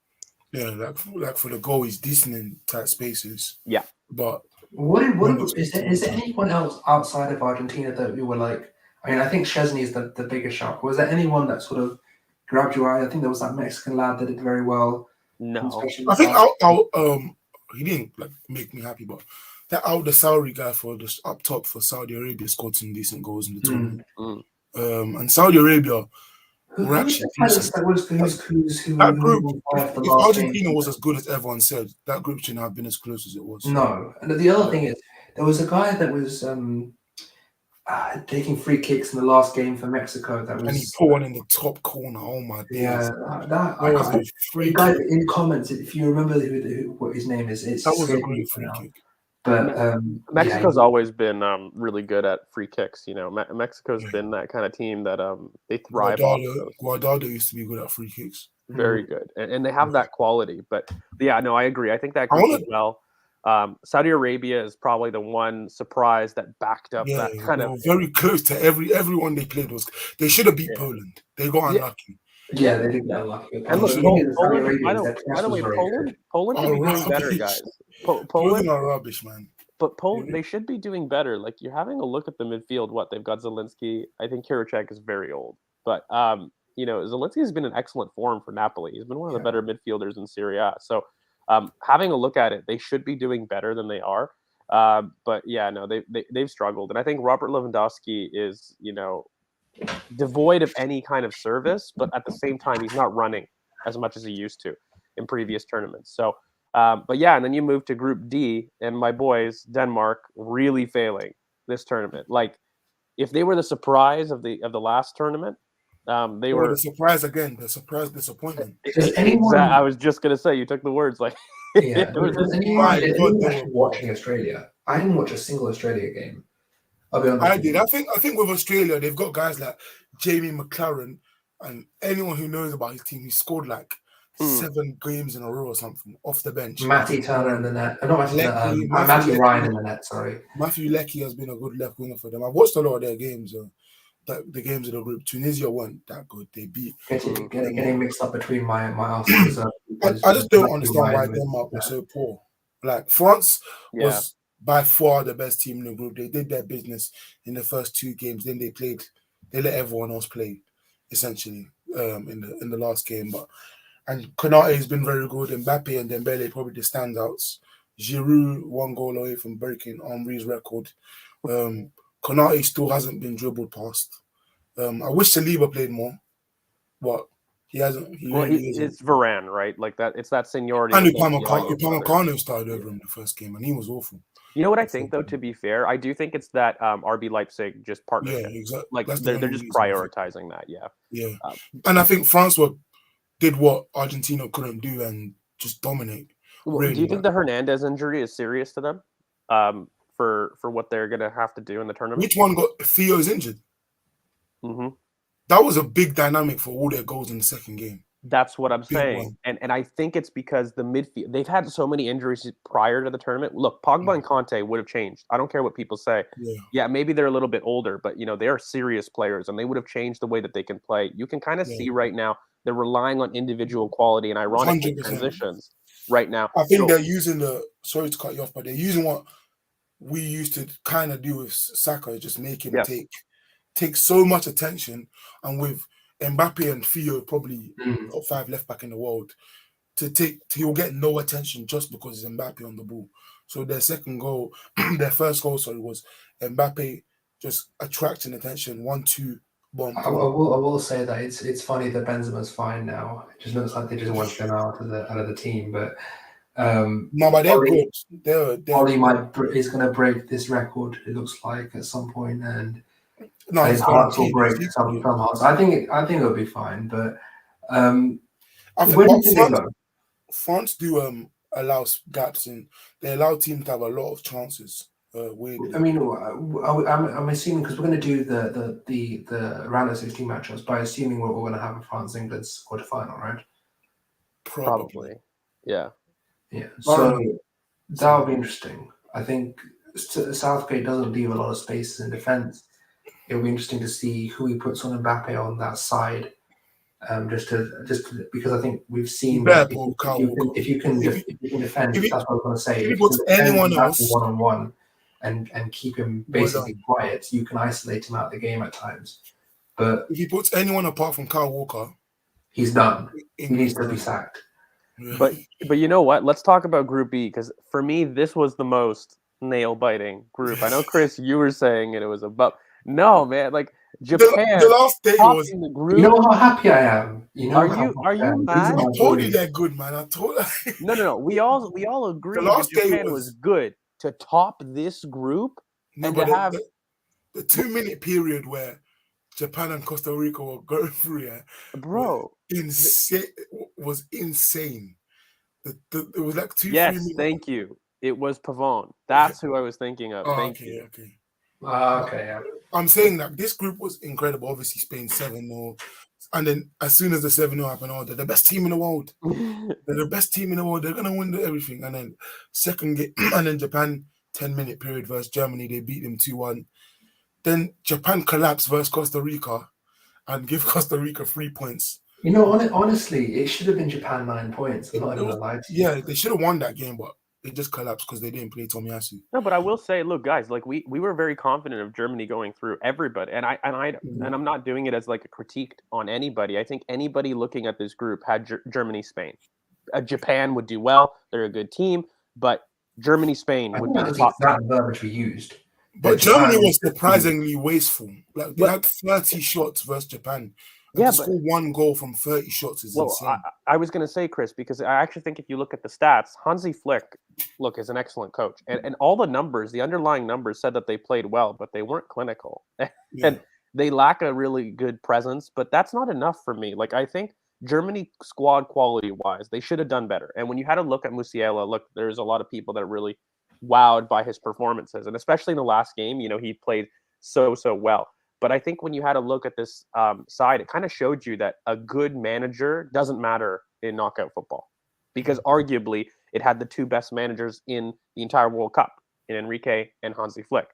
Yeah, like for the goal, he's decent in tight spaces. Yeah, but is there anyone else outside of Argentina that you were like? I mean, I think Szczesny is the biggest shock. Was there anyone that sort of grabbed your eye? I think there was that Mexican lad that did very well. No, I think he didn't like make me happy, but the Saudi guy for the up top for Saudi Arabia scored some decent goals in the tournament. And Saudi Arabia were actually decent. That group, if Argentina was as good as everyone said, that group shouldn't have been as close as it was. No, and the other thing is there was a guy that was taking free kicks in the last game for Mexico. And he put one in the top corner. Oh my days! Yeah, that was a free guy kick. In the comments, if you remember what his name is, that was a great free kick. But Mexico's always been really good at free kicks. Mexico's been that kind of team that they thrive on. Guardado used to be good at free kicks. Very good, and they have that quality. But yeah, no, I agree. I think that group as well. Saudi Arabia is probably the one surprise that backed up that kind of very close to everyone they played was. They should have beat Poland. They got unlucky. Yeah, they did get unlucky. And look, by the way, Poland should be doing better, guys. Poland are rubbish, man. But Poland, they should be doing better. Like, you're having a look at the midfield. They've got Zielinski. I think Kiricek is very old, but Zielinski has been in excellent form for Napoli. He's been one of the better midfielders in Serie A. So, having a look at it, they should be doing better than they are. But yeah, no, they've struggled, and I think Robert Lewandowski is devoid of any kind of service, but at the same time, he's not running as much as he used to in previous tournaments. So, but yeah, and then you move to Group D, and my boys, Denmark, really failing this tournament. Like, if they were the surprise of the last tournament, they were the surprise again. The surprise disappointment. I was just gonna say, you took the words like. Yeah, watching Australia. I didn't watch a single Australia game. I'll be honest. I did. I think with Australia, they've got guys like Jamie McLaren, and anyone who knows about his team, he scored like 7 games in a row or something off the bench. Matty Turner in the net. Matthew Ryan in the net. Sorry. Matthew Leckie has been a good left winger for them. I've watched a lot of their games. The games of the group. Tunisia weren't that good. They beat. Getting mixed up between my Arsenal's. I just don't understand why Denmark was so poor. Like, France was by far the best team in the group. They did their business in the first 2 games. Then they let everyone else play, essentially, in the last game. And Konate has been very good. Mbappe and Dembele probably the standouts. Giroud 1 goal away from breaking Henry's record. Konate still hasn't been dribbled past. I wish Saliba played more, but he hasn't. It's Varane, right? Like that. It's that seniority. And Upamecano started over him the first game, and he was awful. You know what I think, though? To be fair, I do think it's that RB Leipzig just partnership. Yeah, exactly. Like they're just prioritizing that. Yeah. Yeah, and I think France did what Argentina couldn't do and just dominate. Well, do Really, you think like, the Hernandez injury is serious to them? For what they're gonna have to do in the tournament? which one got Theo's injured? Hmm. That was a big dynamic for all their goals in the second game. That's what I'm Big saying, one. and I think it's because the midfield they've had so many injuries prior to the tournament. Look, Pogba and Conte would have changed. I don't care what people say. Yeah. Yeah, maybe they're a little bit older, but they are serious players, and they would have changed the way that they can play. You can kind of Yeah. see right now they're relying on individual quality and ironically 100%. transitions right now. I think So they're using sorry to cut you off, but they're using what we used to kind of do with Saka, just make him yes, take so much attention, and with Mbappe and Theo probably top 5 left back in the world, he'll get no attention just because it's Mbappe on the ball. So their second goal, their first goal, sorry, was Mbappe just attracting attention, 1-2 bomb. I will say that it's funny that Benzema's fine now. It just looks like they just want him out of the team. But No, but they're Oli, good. Oli is going to break this record. It looks like at some point, and No, his he's gonna hearts will keep break it. some hearts. I think it'll be fine. But I think, where do but you think they go? France do allow gaps in. They allow teams to have a lot of chances. Weirdly, I mean, I'm assuming because we're going to do the round of 16 matchups, by assuming we're all going to have a France England's quarterfinal, right? probably. Yeah. Yeah. I So don't know. that'll be interesting. I think Southgate doesn't leave a lot of spaces in defence. It'll be interesting to see who he puts on Mbappe on that side. Just because I think we've seen Better that pull Kyle Walker. if you can If defend, if that's what I was going to say. if he If you puts can defend anyone Mbappe else, one-on-one and keep him well basically done. quiet, you can isolate him out of the game at times. But If he puts anyone apart from Kyle Walker, he's done. He England's needs to be done. sacked. Yeah. But you know what? Let's talk about Group B because for me this was the most nail-biting group. I know, Chris, you were saying it was about. No, man, like Japan the last day was. topping the You group. know how happy I am. You know Are how you happy I am. These mad? are I my told you boys. they're good, man. I told. No. We all agreed that last day Japan was good to top this group No, and but to have. the 2-minute period where Japan and Costa Rica were going through it Bro, was insane. It was like 2-3 yes, minutes. thank you. It was Pavone. That's who I was thinking of. Oh, Thank okay, you. okay. Okay, yeah. I'm saying that this group was incredible. Obviously, Spain 7-0. And then as soon as the 7-0 happened, they're the best team in the world. They're the best team in the world. They're going to win everything. And then second game, and then Japan, 10-minute period versus Germany. They beat them 2-1. Then Japan collapsed versus Costa Rica and give Costa Rica 3 points. You know, honestly, it should have been Japan 9 points. I'm not even going to lie to you. Yeah, they should have won that game, but it just collapsed because they didn't play Tomiyasu. No, but I will say, look, guys, like we were very confident of Germany going through everybody, and I'm not doing it as like a critique on anybody. I think anybody looking at this group had Germany, Spain, Japan would do well. They're a good team, but Germany, Spain I would think be that the was top. the exact verbiage we used. But Japan Germany was is the team. surprisingly wasteful. Like they But- had 30 shots versus Japan. And Yeah, to but- score 1 goal from 30 shots is Well, insane. I was going to say, Chris, because I actually think if you look at the stats, Hansi Flick, look, is an excellent coach. And all the numbers, the underlying numbers said that they played well, but they weren't clinical. Yeah. And they lack a really good presence, but that's not enough for me. Like, I think Germany squad quality-wise, they should have done better. And when you had a look at Musiala, look, there's a lot of people that are really wowed by his performances. And especially in the last game, he played so well. But I think when you had a look at this side, it kind of showed you that a good manager doesn't matter in knockout football because arguably it had the two best managers in the entire World Cup in Enrique and Hansi Flick.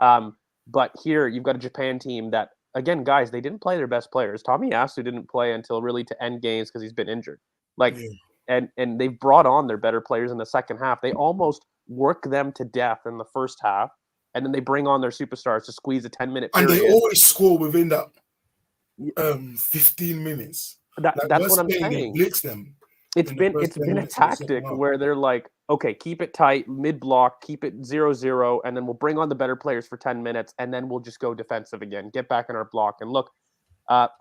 But here you've got a Japan team that, again, guys, they didn't play their best players. Tomiyasu didn't play until really to end games because he's been injured. And they've brought on their better players in the second half. They almost work them to death in the first half. And then they bring on their superstars to squeeze a 10-minute period. And they always score within that 15 minutes. That's what I'm saying. They blitz them. It's been a tactic where they're like, okay, keep it tight, mid-block, keep it 0-0, and then we'll bring on the better players for 10 minutes, and then we'll just go defensive again, get back in our block. And look,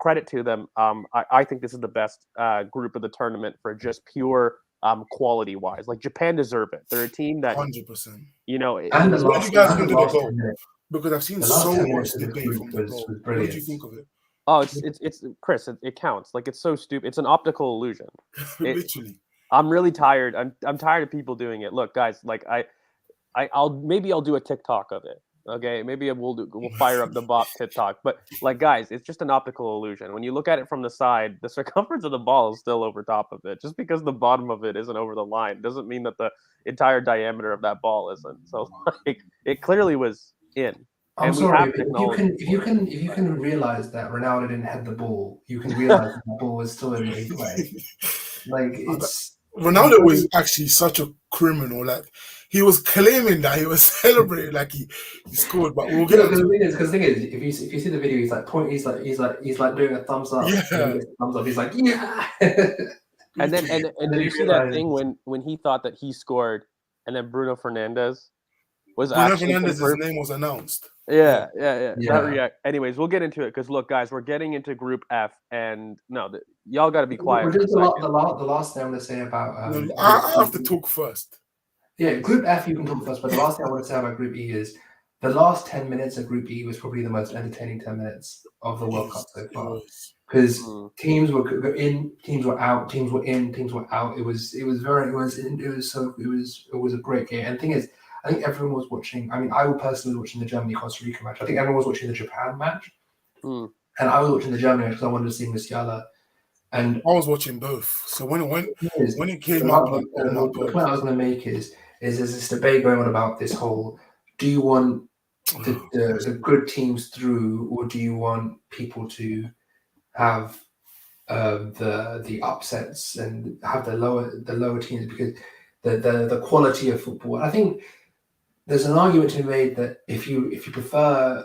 credit to them. I think this is the best group of the tournament for just pure quality-wise. Like, Japan deserve it. They're a team that 100%. And the What do you guys think of the last goal? 10 minutes. Because I've seen The last so 10 much minutes of the debate group from the was goal. What brilliant. do you think of it? Oh, it's Chris. It counts. Like, it's so stupid. It's an optical illusion. Literally. I'm really tired. I'm tired of people doing it. Look, guys, like I'll do a TikTok of it. Okay, maybe we'll fire up the BoP TikTok. But like, guys, it's just an optical illusion. When you look at it from the side, the circumference of the ball is still over top of it. Just because the bottom of it isn't over the line doesn't mean that the entire diameter of that ball isn't. So like, it clearly was in. I'm And we sorry, have but technology. if you can realize that Ronaldo didn't head the ball, you can realize that the ball was still in play. Like it's Ronaldo was actually such a criminal. Like he was claiming that he was celebrating like he scored, but we'll get because into the thing is, if you see the video, he's like he's like doing a thumbs up. Yeah. And he gets a thumbs up. He's like, yeah. And then then did he you see that realized- thing when he thought that he scored, and then Bruno Fernandes was Bruno actually Fernandes' confirmed? name was announced. Yeah. Yeah. That react. Anyways, we'll get into it because look, guys, we're getting into Group F, and y'all got to be quiet Well, for a just second. the last thing I'm going to say about I have to talk first. Yeah, Group F you can talk first, but the last thing I want to say about Group E is the last 10 minutes of Group E was probably the most entertaining 10 minutes of the World Cup so far. Because teams were in, teams were out, teams were in, teams were out. It was a great game. And the thing is, I think everyone was watching. I mean, I personally was watching the Germany-Costa Rica match. I think everyone was watching the Japan match. And I was watching the Germany match because I wanted to see Musiala. And I was watching both. So when it came the up, point I was going to make is there's this debate going on about this whole: do you want the good teams through, or do you want people to have the upsets and have the lower teams, because the quality of football? I think there's an argument to be made that if you prefer,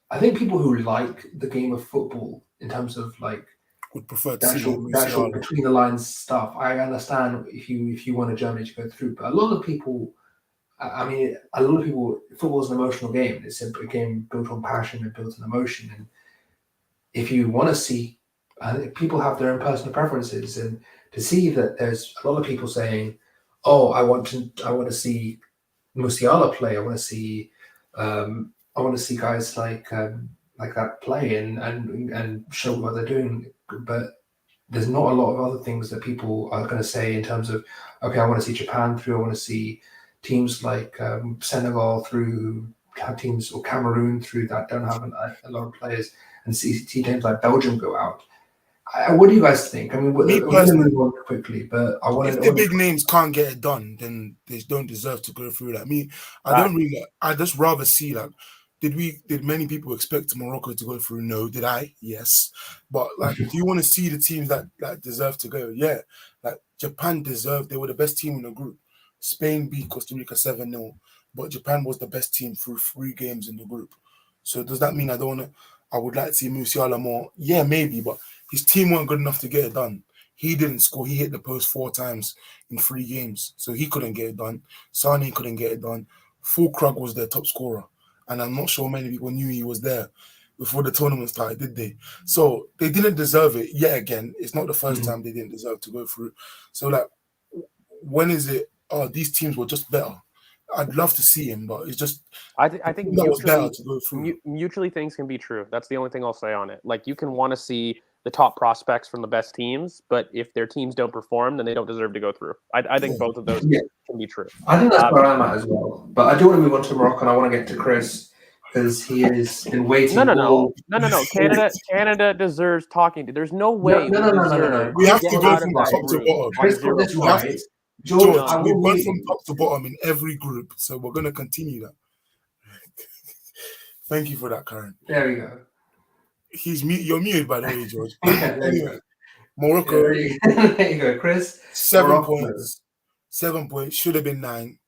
I think people who like the game of football in terms of like would prefer to the actual between the lines stuff. I understand if you want a Germany to go through, but a lot of people, football is an emotional game. It's a game built on passion and built on emotion. And if you want to see, people have their own personal preferences, and to see that there's a lot of people saying, "Oh, I want to see Musiala play. I want to see guys like that play and show what they're doing." But there's not a lot of other things that people are going to say in terms of, okay, I want to see Japan through. I want to see teams like Senegal through, teams or Cameroon through that don't have a lot of players, and see teams like Belgium go out. What do you guys think? I mean, we're going to move on quickly, but I want if the big names can't get it done, then they don't deserve to go through that. I mean, I just rather see like, did many people expect Morocco to go through? No. Did I? Yes. But like, do you want to see the teams that deserve to go? Yeah. Like Japan deserved, they were the best team in the group. Spain beat Costa Rica 7-0, but Japan was the best team through 3 games in the group. So does that mean I would like to see Musiala more? Yeah, maybe, but his team weren't good enough to get it done. He didn't score. He hit the post 4 times in 3 games, so he couldn't get it done. Sane couldn't get it done. Fulkrug was their top scorer, and I'm not sure many people knew he was there before the tournament started, did they? So they didn't deserve it yet again. It's not the first time they didn't deserve to go through. So like, when is it? Oh, these teams were just better. I'd love to see him, but it's just I think that was better to go through. Mutually, things can be true. That's the only thing I'll say on it. Like, you can want to see the top prospects from the best teams, but if their teams don't perform, then they don't deserve to go through. I think both of those can be true. I think that's where I'm at as well. But I do want to move on to Morocco, and I want to get to Chris because he has been waiting. No. Canada deserves talking to. There's no way. No. We have to go from top to bottom. Chris got this right. George, we went from top to bottom in every group, so we're going to continue that. Thank you for that, Karen. There we go. You're muted, by the way, George. Anyway, Morocco. There you go, Chris. 7 points. 7 points. Should have been 9.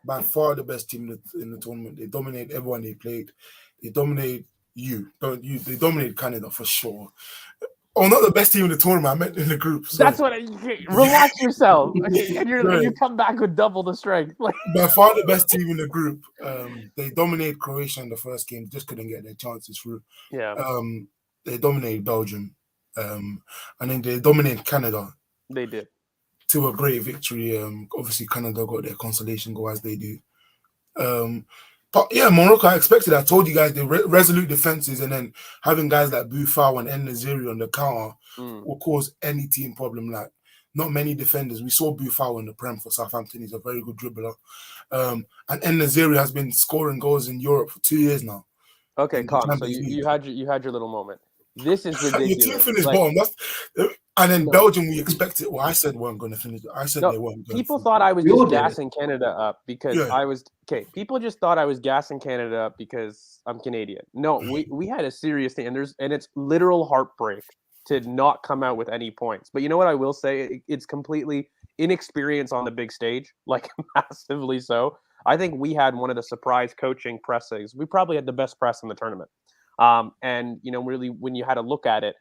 By far the best team in the tournament. They dominate everyone they played. They dominate They dominated Canada for sure. Oh, not the best team in the tournament. I meant in the group. Sorry. That's what. Relax yourself, and you come back with double the strength. By far the best team in the group. They dominated Croatia in the first game. Just couldn't get their chances through. Yeah. They dominated Belgium, and then they dominated Canada. They did. To a great victory. Obviously, Canada got their consolation goal as they do. But yeah, Morocco, I expected. I told you guys, the resolute defenses, and then having guys like Boufal and En Naziri on the counter will cause any team problem. Like not many defenders. We saw Buffal in the Prem for Southampton. He's a very good dribbler. And En-Nesyri has been scoring goals in Europe for 2 years now. Okay, In the calm. So Champions League. you had your little moment. This is Your team ridiculous. finished Like, bottom. And then no. Belgium, we expected. Well, I said weren't going to finish. I said they weren't going people to. thought I was We all just did. gassing Canada up because I was okay. People just thought I was gassing Canada up because I'm Canadian. No, we had a serious thing, and it's literal heartbreak to not come out with any points. But you know what I will say? It's completely inexperience on the big stage, like massively so. I think we had one of the surprise coaching presses. We probably had the best press in the tournament. And you know, really, when you had a look at it,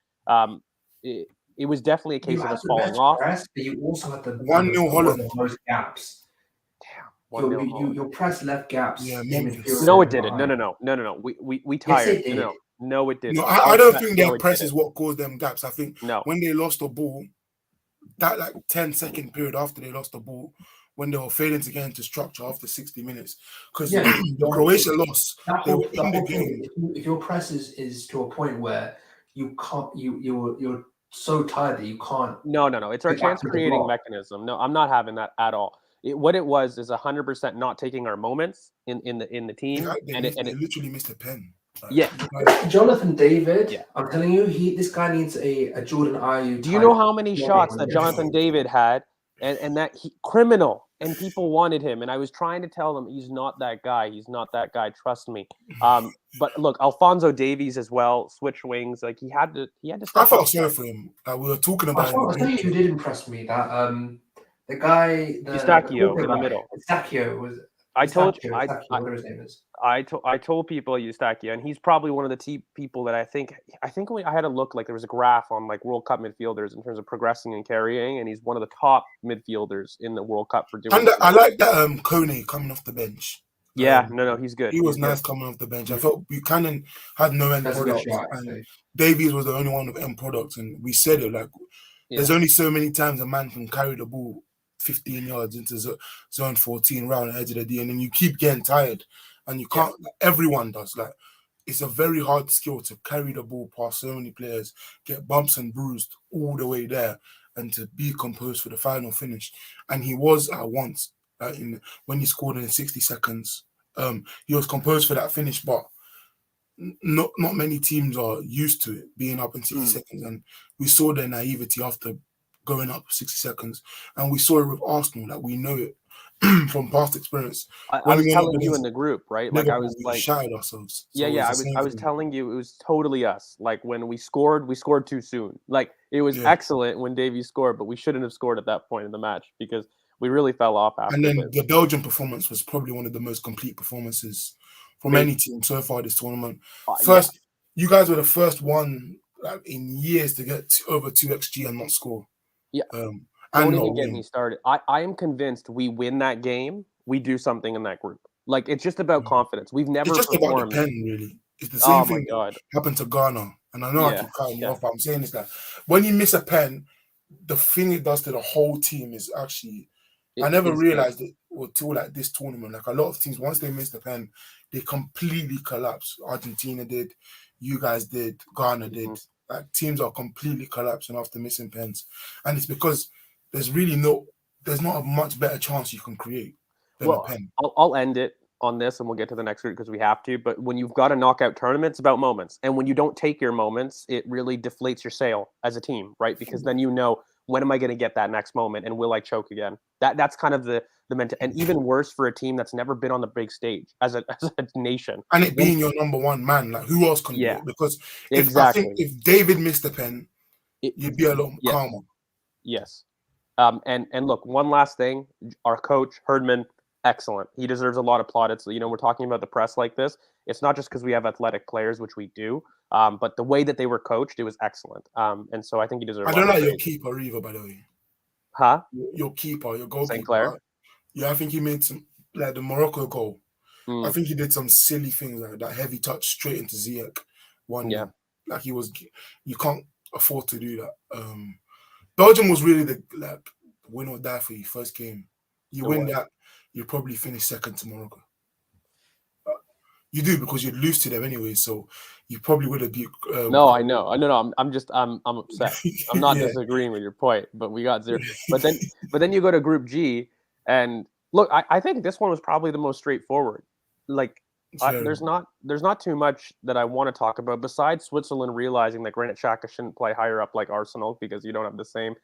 it was definitely a case of us falling off. Press, but you also had the 1-0 Holland. Most gaps. Damn, your press left gaps. Yeah, no, it didn't. No. We tired. Yes, it did. No, it didn't. No, I don't think their press is what caused them gaps. I think when they lost the ball, that like 10-second period after they lost the ball, when they were failing to get into structure after 60 minutes, because the Croatia loss, they were in the game. If your press is to a point where you can't, you're so tired that you can't. No. It's our chance creating mechanism. No, I'm not having that at all. What it was is 100% not taking our moments in the team, They literally missed a pen. Jonathan David. Yeah. I'm telling you, this guy needs a Jordan Ayew. Do you know how many shots that Jonathan David had, and that criminal, and people wanted him, and I was trying to tell them he's not that guy. He's not that guy. Trust me. But look, Alphonso Davies as well, switch wings. Like he had to. I felt sorry for him. We were talking about. I'll tell you who did impress me. That the guy, Eustachio in the middle. Eustachio was. I told you. Whatever his name is. I told people Eustachio, and he's probably one of the people that I think I had a look, like there was a graph on like World Cup midfielders in terms of progressing and carrying, and he's one of the top midfielders in the World Cup for doing. And I like that Kone coming off the bench. Yeah, no, he's good. He was nice coming off the bench. I felt Buchanan had no end product, and Davies was the only one with end product, and we said it like there's only so many times a man can carry the ball 15 yards into zone 14 round the edge of the D, and then you keep getting tired, and you can't. Like, everyone does. Like it's a very hard skill to carry the ball past so many players, get bumps and bruised all the way there, and to be composed for the final finish. And he was at once when he scored in 60 seconds. He was composed for that finish, but not many teams are used to it being up in 60 seconds, and we saw their naivety after going up 60 seconds, and we saw it with Arsenal, that we know it from past experience. I was telling you in the group, right? Like I was like shattered ourselves. So I was telling you it was totally us. Like when we scored too soon. Like it was excellent when Davies scored, but we shouldn't have scored at that point in the match because we really fell off after. And then the Belgian performance was probably one of the most complete performances from any team so far this tournament. You guys were the first one in years to get over 2 XG and not score. Yeah. Don't even get me started. I am convinced we win that game, we do something in that group. Like it's just about confidence. We've never It's just about the pen, really. It's the same thing that happened to Ghana. And I know I keep cutting you off, but I'm saying is that when you miss a pen, the thing it does to the whole team is actually I never realized it until like this tournament. Like a lot of teams, once they miss the pen, they completely collapse. Argentina did, you guys did, Ghana did. Like teams are completely collapsing after missing pens, and it's because there's not a much better chance you can create than a pen. I'll end it on this, and we'll get to the next group because we have to. But when you've got a knockout tournament, it's about moments, and when you don't take your moments, it really deflates your sail as a team, right? Because then you know, when am I going to get that next moment, and will I choke again? That's kind of the mental, and even worse for a team that's never been on the big stage as a nation. And it being your number one man, like who else can do it? Because I think if David missed the pen, you'd be a lot calmer. Yes. And look, one last thing, our coach Herdman, excellent. He deserves a lot of plaudits. You know, we're talking about the press like this. It's not just because we have athletic players, which we do, but the way that they were coached, it was excellent. And so I think he deserves. I don't like your keeper either, by the way. Huh? Your keeper, your goalkeeper. St. Clair? Yeah, I think he made some, like the Morocco goal. I think he did some silly things, like that heavy touch straight into Ziyech. Like you can't afford to do that. Belgium was really the win or die for you first game. You win that, you probably finish second to Morocco. You do because you'd lose to them anyway, so you probably would have beat. No, I know. No. I'm upset. I'm not Yeah, disagreeing with your point, but we got 0. But then you go to Group G, and look, I think this one was probably the most straightforward. Like, fair. there's not too much that I want to talk about besides Switzerland realizing that Granit Xhaka shouldn't play higher up like Arsenal because you don't have the same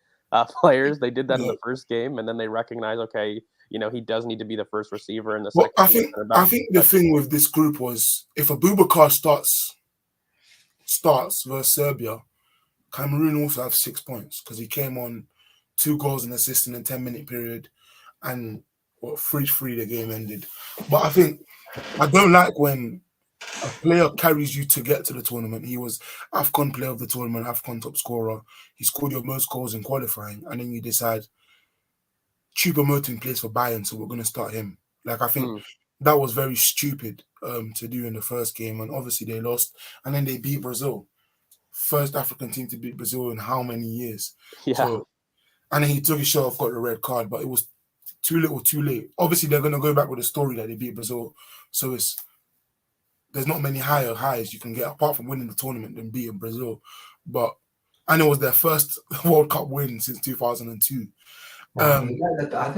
players. They did that in Yeah. the first game, and then they recognize, okay, he does need to be the first receiver in the Well, second. I think the thing with this group was if Abubakar starts versus Serbia, Cameroon also have 6 points because he came on 2 goals and assists in a 10-minute period, and 3-3 the game ended. But I think I don't like when a player carries you to get to the tournament. He was AFCON player of the tournament, AFCON top scorer. He scored your most goals in qualifying, and then you decide Choupo-Moting plays for Bayern, so we're going to start him. Like, I think that was very stupid to do in the first game, and obviously they lost, and then they beat Brazil. First African team to beat Brazil in how many years? Yeah. So, and then he took his shot off, got the red card, but it was too little, too late. Obviously, they're going to go back with the story that they beat Brazil, so there's not many higher highs you can get apart from winning the tournament than beating Brazil. And it was their first World Cup win since 2002. I think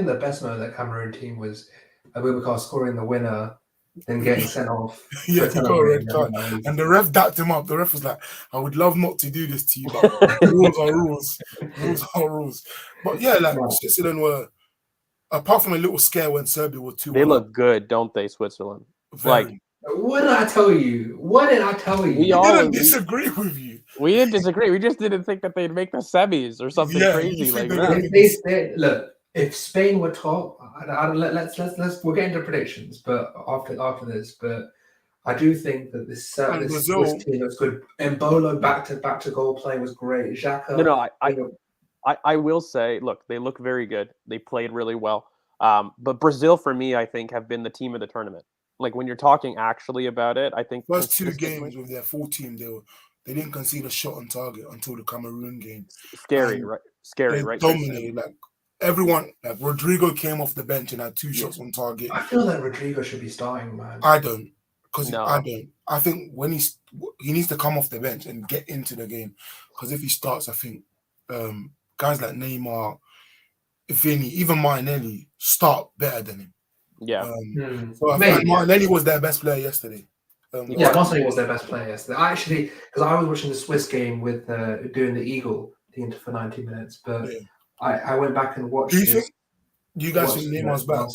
the best moment of that Cameroon team was Abubakar scoring the winner, then getting sent off. Yeah, he got a red card. And the ref dapped him up. The ref was like, I would love not to do this to you, but rules are rules. Rules are rules. But yeah, like Switzerland were, apart from a little scare when Serbia were 2-1. They look good, don't they, Switzerland? Very. What did I tell you? We didn't disagree with you. We didn't disagree. We just didn't think that they'd make the semis or something crazy like that. Look, if Spain were top, let's we'll get into predictions, but after this, but I do think that this team looks good. Embolo back to goal play was great. Xhaka. No, I will say, look, they look very good. They played really well. But Brazil, for me, I think, have been the team of the tournament. Like, when you're talking actually about it, I think first 2 games with their full team, they didn't concede a shot on target until the Cameroon game. Scary, right? Scary, right? Dominated. Like, everyone, like Rodrigo came off the bench and had 2 shots on target. I feel that Rodrigo should be starting, man. I don't. I think when he needs to come off the bench and get into the game. Because if he starts, I think guys like Neymar, Vinny, even Martinelli start better than him. Yeah. So I think Martinelli was their best player yesterday. Martinelli was their best player yesterday. Because I was watching the Swiss game with doing the Eagle for 90 minutes, but I went back and watched. Do you guys think Neymar's back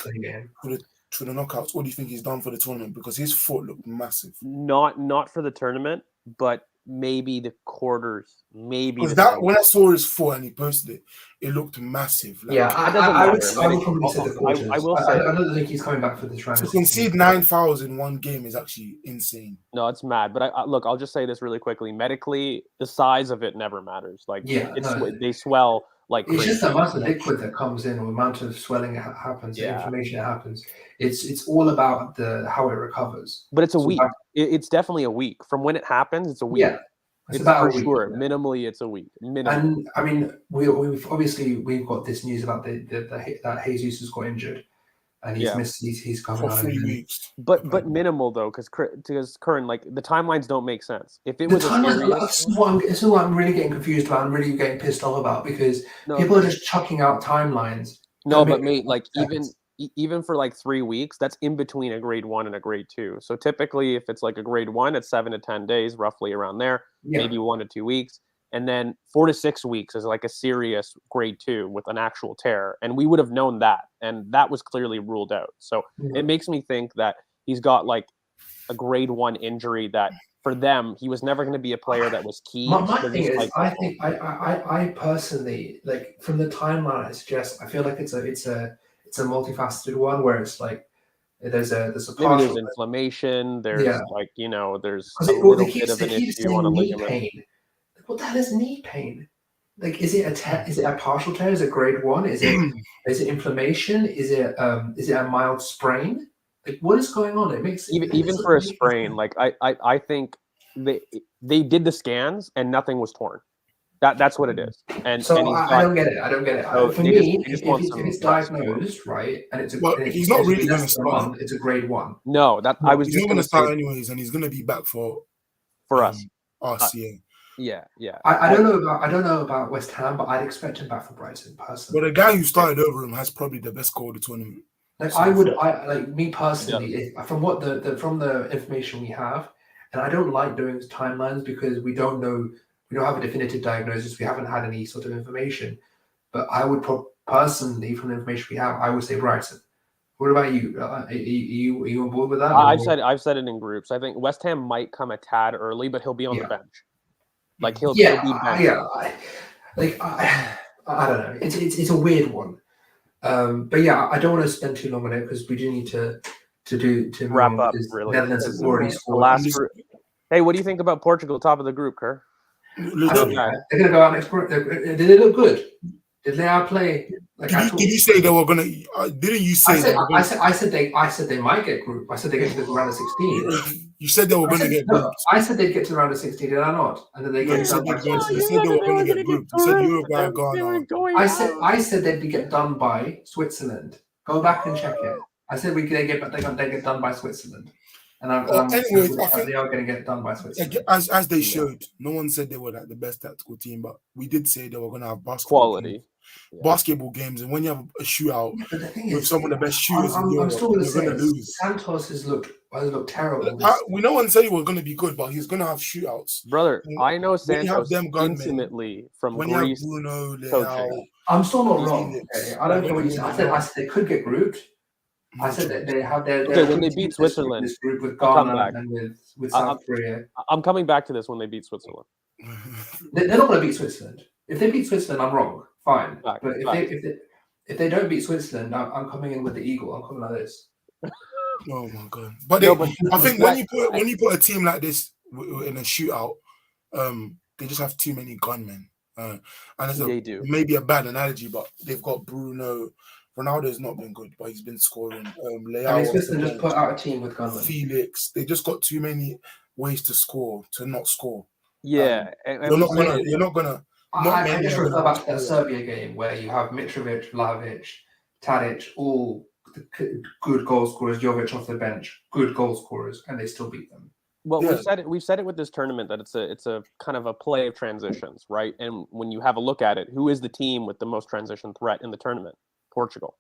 for the knockouts? What do you think he's done for the tournament? Because his foot looked massive. Not for the tournament, but maybe the quarters. Because when I saw his foot and he posted it, it looked massive. Like, I would probably say the quarters. I will say I don't think he's coming back for this round. To concede 9 fouls in one game is actually insane. No, it's mad. But look, I'll just say this really quickly. Medically, the size of it never matters. Like, they swell like it's crazy. just the amount of liquid that comes in, or the amount of swelling that happens, the inflammation that happens. It's all about how it recovers. But it's a week. It's definitely a week from when it happens. It's a week. Yeah, it's about for sure. Yeah. Minimally, it's a week. And I mean, we've got this news about that Jesus has got injured, and he's missed. He's coming for 3 weeks. But minimal though, because Curran, like, the timelines don't make sense. If it was it's what I'm really getting confused about. I'm really getting pissed off about because people are just chucking out timelines. No, but mate, like even for like 3 weeks, that's in between a grade 1 and a grade 2. So typically, if it's like a grade 1, it's 7 to 10 days, roughly around there, maybe 1 to 2 weeks. And then 4 to 6 weeks is like a serious grade 2 with an actual tear. And we would have known that. And that was clearly ruled out. So it makes me think that he's got like a grade 1 injury that for them, he was never going to be a player that was key. My thing is, I personally, like, from the timeline I suggest, I feel like it's a multifaceted one where it's like there's partial, there's inflammation, there's there's a little bit of an issue on a ligament. Pain. What the hell is knee pain? Like, is it a partial tear? Is it grade 1? Is it inflammation? Is it a mild sprain? Like, what is going on? It makes even for a sprain. Like, I think they did the scans and nothing was torn. That's what it is. And So he's I don't get it. I don't get it. So For they me, just if want it's, some if it's rest. diagnosed, right, and it's But and it's he's not supposed to really be going to less than a start. month, it's a grade 1. No, I was He's just not going going to to say start anyways, and he's going to be back for us. us. Yeah. I don't know about West Ham, but I'd expect him back for Brighton personally. But the guy who started over him has probably the best goal of the tournament. Like So I like me personally, from what from the information we have, and I don't like doing timelines because we don't know, we don't have a definitive diagnosis, we haven't had any sort of information. But I would personally, from the information we have, I would say Brighton. What about you? Are you on board with that? I've said it in groups. I think West Ham might come a tad early, but he'll be on the bench. Like he'll be benched. I don't know. It's a weird one. But yeah, I don't want to spend too long on it because we do need to wrap up. Really, Netherlands have already scored. Hey, what do you think about Portugal, top of the group, Kerr? They're gonna go out next. Did they look good? Did they outplay? Like did you say they were gonna? Didn't you say? I said they might get group. I said they get to the round of 16. You said they were going to get grouped. I said they'd get to the round of 16. Did I not? And then they get. You said they were going to get grouped. You said Uruguay, Ghana. I said they'd get done by Switzerland. Go back and check it. I said they get done by Switzerland. And anyways, I think they are going to get done by Switzerland. As they showed, no one said they were like the best tactical team, but we did say they were going to have basketball games, and when you have a shootout with some of the best shooters in Europe, you're going to lose. Santos has looked terrible. We no one said he was going to be good, but he's going to have shootouts. Brother, I know Santos intimately from Greece. Bruno, Leao, I'm still not wrong. Okay? I don't care what you said. I said they could get grouped. I said that they have their when they beat Switzerland. This group with Ghana and with South Korea. I'm coming back to this when they beat Switzerland. They're not going to beat Switzerland. If they beat Switzerland, I'm wrong. Fine. But if they don't beat Switzerland, I'm coming in with the eagle. I'm coming like this. Oh my god! But I think when you put a team like this in a shootout, they just have too many gunmen. And they do. Maybe a bad analogy, but they've got Bruno. Ronaldo's not been good, but he's been scoring. Leao, Switzerland just put out a team with gunmen. Felix, they just got too many ways to not score. Yeah, you're not gonna. I just refer back to that Serbia game where you have Mitrovic, Vlahovic, Tadic, all good goal scorers. Jovic off the bench, good goal scorers, and they still beat them. Well, we've said it with this tournament that it's a kind of a play of transitions, right? And when you have a look at it, who is the team with the most transition threat in the tournament? Portugal.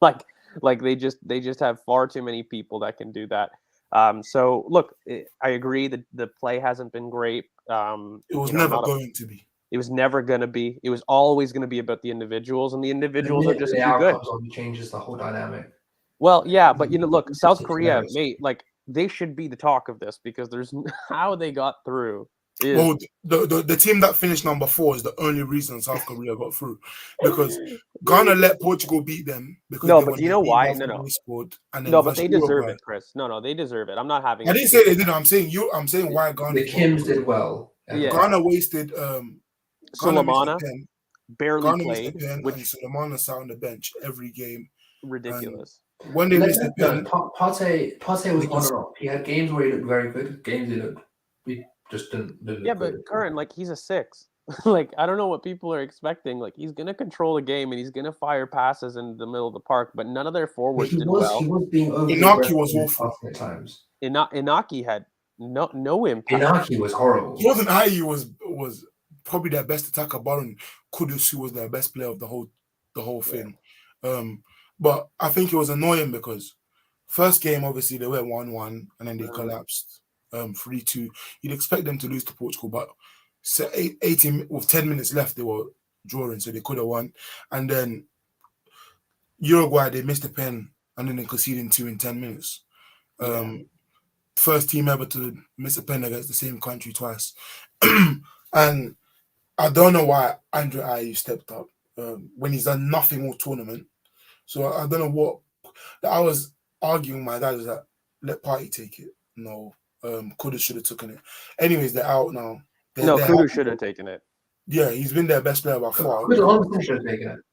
Like they just have far too many people that can do that. So look, I agree that the play hasn't been great. It was never going to be. It was never going to be. It was always going to be about the individuals, and the individuals are just too good. Changes the whole dynamic. Well, yeah, but look, South Korea, mate, like they should be the talk of this because there's how they got through. Well, the team that finished number 4 is the only reason South Korea got through because Ghana let Portugal beat them. Because but do you know why? No. But they deserve it, Chris. No, they deserve it. I'm not having. I didn't say they did. I'm saying why Ghana. The Kims did well. Yeah. Ghana wasted. Sulemana barely played, and Sulemana sat on the bench every game. Ridiculous. When they missed the pen, Partey was on and off. He had games where he looked very good. Games he looked. We just didn't. Yeah, but Curran, like he's a 6. Like I don't know what people are expecting. Like he's gonna control the game and he's gonna fire passes in the middle of the park, but none of their forwards did well. He was being Inaki was awful at times. Inaki had no impact. Inaki was horrible. He wasn't high. He was probably their best attacker, barring Kudus, who was their best player of the whole thing. But I think it was annoying because first game, obviously, they went 1-1 and then they collapsed 3-2. You'd expect them to lose to Portugal, but 18 with 10 minutes left, they were drawing, so they could have won. And then Uruguay, they missed a pen and then they conceded 2 in 10 minutes. First team ever to miss a pen against the same country twice. And I don't know why Andre Ayew stepped up when he's done nothing all tournament. So I don't know what. I was arguing with my dad is that let Partey take it. No, Kudus should have taken it. Anyways, they're out now. Kudus should have taken it. Yeah, he's been their best player by far. Kudus should have taken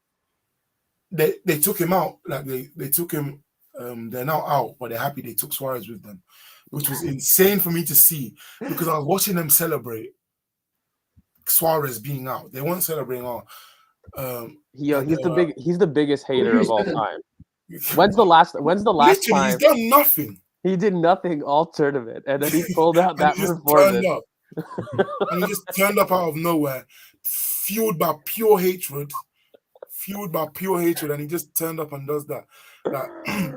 it. They took him out. Like they took him. They're now out, but they're happy they took Suarez with them, which was insane for me to see because I was watching them celebrate. Suarez being out. They weren't celebrating our. He's the biggest hater of all time. When's the last Literally, he's time done nothing. he did nothing all tournament, and then he pulled out And that he just performance? turned up. And he just turned up out of nowhere, fueled by pure hatred. And he just turned up and does that. Like,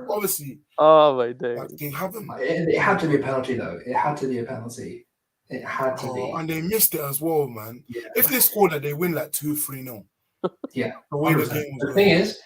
obviously, Oh my days. like, they haven't. It had to be a penalty, though. It had to be a penalty. It had to be. And they missed it as well, man. Yeah. If they scored that, they win like 2-3-0. Yeah. The way the 100%. game was The going. thing is,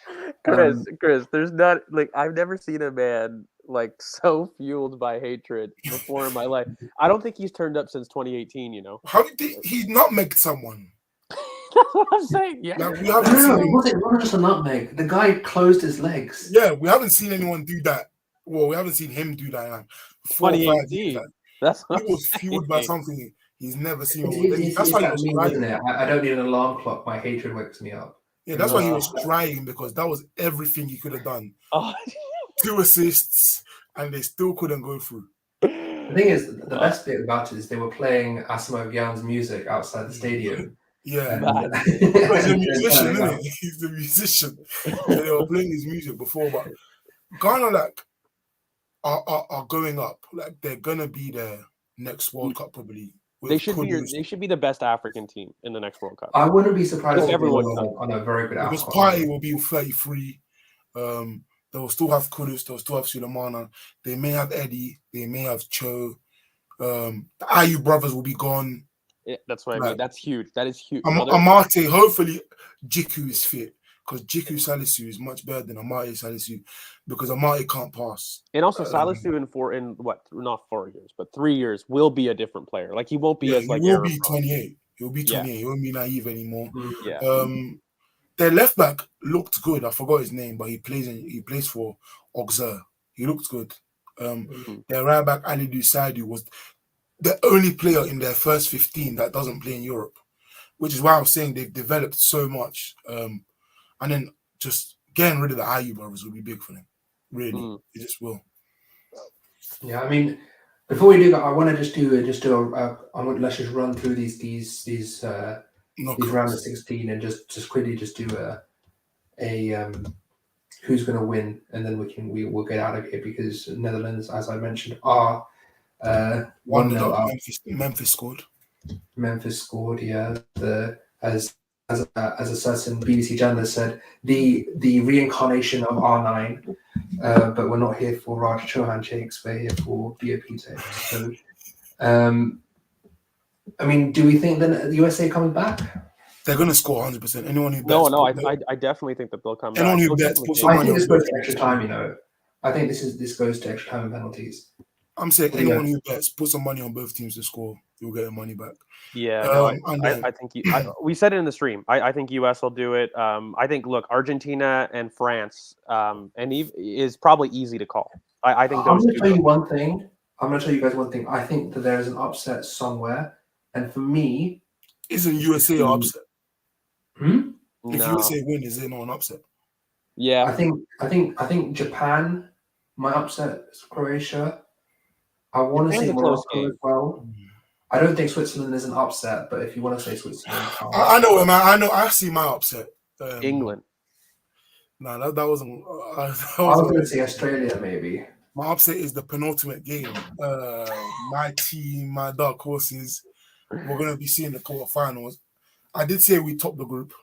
Chris, there's not like I've never seen a man like so fueled by hatred before in my life. I don't think he's turned up since 2018. You know, How did he nutmegged someone? that's what I'm saying. Yeah, Like, we haven't seen no, it him. wasn't just a nutmeg. The guy closed his legs. Yeah, we haven't seen anyone do that. Well, we haven't seen him do that in like 4 or 5 years. 2018. Like, That's what he I'm was fueled by saying. something he's never seen. It's That's why he that was meme, crying. isn't it? I don't need an alarm clock. My hatred wakes me up. Yeah, that's why he was crying, because that was everything he could have done. Oh. 2 assists, and they still couldn't go through. The thing is, the best bit about it is they were playing Asamoah Gyan's music outside the stadium. Yeah. Man. He's a musician, isn't he? He's the musician. So they were playing his music before, but Ghana like are going up. Like, they're gonna be their next World Cup probably. They should be the best African team in the next World Cup. I wouldn't be surprised If if everyone on a very good because outcome. Party will be 33. They will still have Kudus, they'll still have Sulemana. They may have Eddie, they may have Cho. The Ayu brothers will be gone. Yeah, that's what I mean. That's huge. That is huge. Amate, hopefully Jiku is fit, because Jiku Salisu is much better than Amate Salisu, because Amate can't pass. And also Salisu not 4 years, but 3 years will be a different player. Like, he won't be as like he will be 28. He'll be 28. Yeah. He won't be naive anymore. Yeah. Their left back looked good. I forgot his name, but he plays for Auxerre. He looked good. Their right back Alidou Saidu was the only player in their first 15 that doesn't play in Europe, which is why I was saying they've developed so much. And then just getting rid of the Ayu brothers will be big for them. Really, it just will. Yeah, I mean, before we do that, I want to let's just run through these round of 16 and just quickly do a who's going to win, and then we'll get out of here, because Netherlands, as I mentioned, are 1-0 up. Memphis scored. Memphis scored. Yeah, as a certain BBC journalist said, the reincarnation of R9. But we're not here for Raj Chauhan shakes. We're here for BoP takes. So, I mean, do we think that the USA coming back? They're going to score 100%. Anyone who bets, no, I definitely think that they'll come back. Anyone who bets, put some I money think this on goes to extra time. You know, I think this goes to extra time and penalties. I'm saying anyone who bets, put some money on both teams to score. You'll get your money back. Yeah, I think we said it in the stream. I think US will do it. I think Argentina and France, is probably easy to call. I think those. I'm going to tell you one thing. I'm going to tell you guys one thing. I think that there is an upset somewhere, and for me, isn't USA an upset? No. If USA win, is it not an upset? Yeah, I think Japan might upset Croatia. I want to say Morocco as well. I don't think Switzerland is an upset, but if you want to say Switzerland, I know, man. I know. I see my upset. England. No, that wasn't. I was going to say Australia, maybe. My upset is the penultimate game. My team, my dark horses, we're going to be seeing the quarterfinals. I did say we topped the group.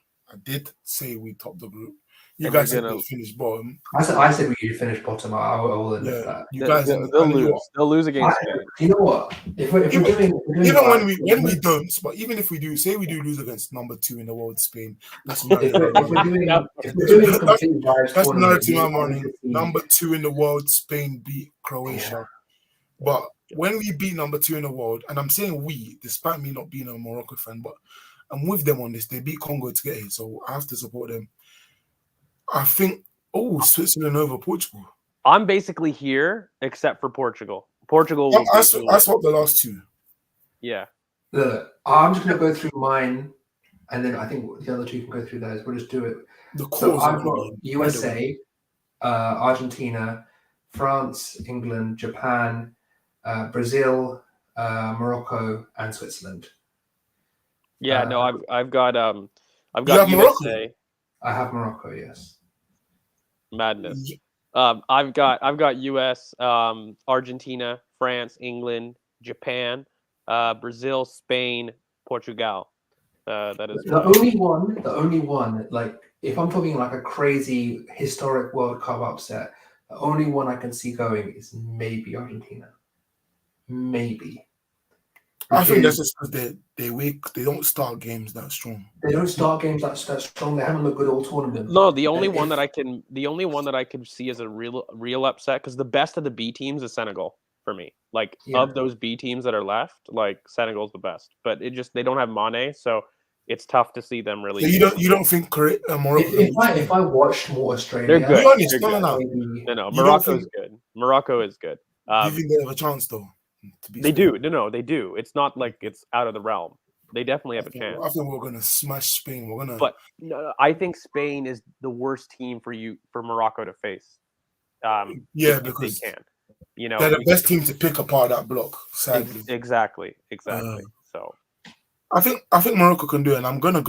You guys said we finished bottom. I said we could finish bottom. I will admit that. You guys, they'll lose. They'll lose against Spain. You know what? If we're doing when we don't, but even if we do, say we do lose against number 2 in the world, Spain. That's another team I'm running. Number 2 in the world, Spain beat Croatia. But when we beat number 2 in the world, and I'm saying we, despite me not being a Morocco fan, but I'm with them on this. They beat Congo to get here, so I have to support them. I think, Switzerland over Portugal. I'm basically here except for Portugal. Portugal. I swapped the last 2. Yeah. Look, I'm just going to go through mine, and then I think the other 2 can go through those. We'll just do it. So I've got USA, Argentina, France, England, Japan, Brazil, Morocco, and Switzerland. Yeah, no, I've got You have Morocco? USA. I have Morocco. Yes. Madness. I've got US, Argentina, France, England, Japan, Brazil, Spain, Portugal. That is The only one, like if I'm talking like a crazy historic World Cup upset, the only one I can see going is maybe Argentina. Maybe. I think that's Because just because they don't start games that strong. they don't start games that strong. They haven't looked good all tournament. No, the only one that I could see as a real upset, because the best of the B teams is Senegal for me. Like of those B teams that are left, like Senegal's the best, but they don't have Mane, so it's tough to see them really. So you don't think Morocco? If I watched more Australia, they're good. Be honest, They're no. good. No, You don't Morocco's good. Morocco is good. Do you think they have a chance though? They do. No, they do. It's not like it's out of the realm. They definitely have a chance. I think we're gonna smash Spain. But no, I think Spain is the worst team for Morocco to face. Yeah, if because they can. You know, they're the best team to pick apart that block. Sadly, exactly. So I think Morocco can do it, and I'm gonna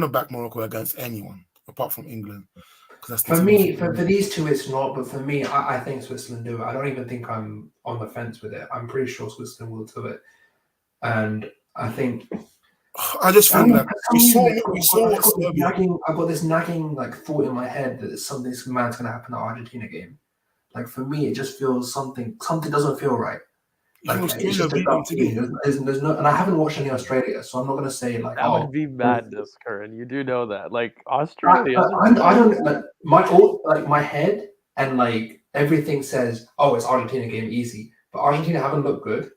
back Morocco against anyone apart from England. For me, for these two, it's not. But for me, I think Switzerland do it. I don't even think I'm on the fence with it. I'm pretty sure Switzerland will do it, and I think. I just think that we saw I've got this nagging like thought in my head that something mad's going to happen at the Argentina game. Like for me, it just feels something doesn't feel right. Like it's just a gut feeling. There's no, and I haven't watched any Australia, so I'm not going to say like that would be madness, Curran. You do know that, like Australia. I don't like my head and like everything says, oh, it's Argentina game easy, but Argentina haven't looked good.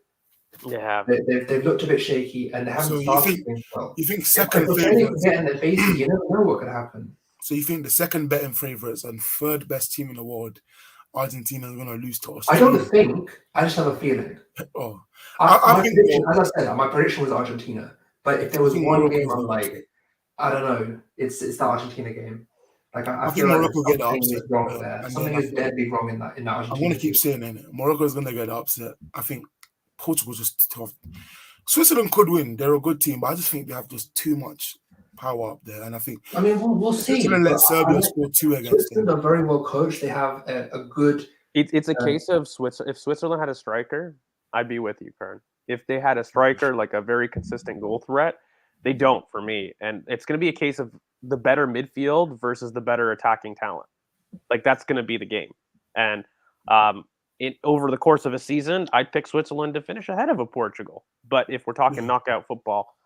Yeah, they've looked a bit shaky and they haven't started things well. You think second favorites getting their faces, you never know what could happen. So you think the second betting favorites and third best team in the world, Argentina, is going to lose to Australia? I don't think. I just have a feeling. I think, as I said, my prediction was Argentina. But if there was one game, I'm like, I don't know. It's the Argentina game. Like I feel like Morocco get the something upset. is wrong there. Something is deadly wrong in that Argentina. I'm going to keep saying it. Morocco is going to get the upset. I think Portugal's just tough. Switzerland could win. They're a good team, but I just think they have just too much power up there. And I think we'll see. Switzerland let Serbia score 2 against them. They're very well coached. They have a good. It's a case of if Switzerland had a striker, I'd be with you, Kern. If they had a striker, like a very consistent goal threat, they don't for me. And it's going to be a case of the better midfield versus the better attacking talent. Like that's going to be the game. And over the course of a season, I'd pick Switzerland to finish ahead of Portugal. But if we're talking knockout football,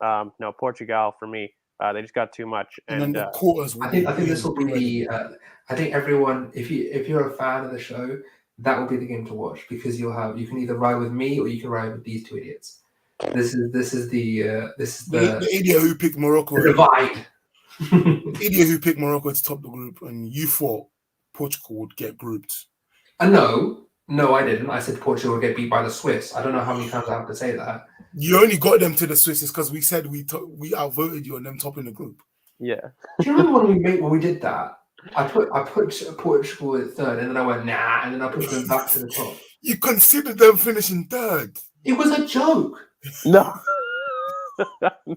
no, Portugal for me. They just got too much. And then the quarters. I think this will be the. I think everyone, if you're a fan of the show, that will be the game to watch because you can either ride with me or you can ride with these two idiots. This is the idiot who picked Morocco. The divide. The idiot who picked Morocco to top the group, and you thought Portugal would get grouped. No, I didn't. I said Portugal would get beat by the Swiss. I don't know how many times I have to say that. You only got them to the Swiss because we said we outvoted you on them topping the group. Yeah. Do you remember when we did that? I put Portugal at third, and then I went nah, and then I put them back to the top. You considered them finishing third. It was a joke. No.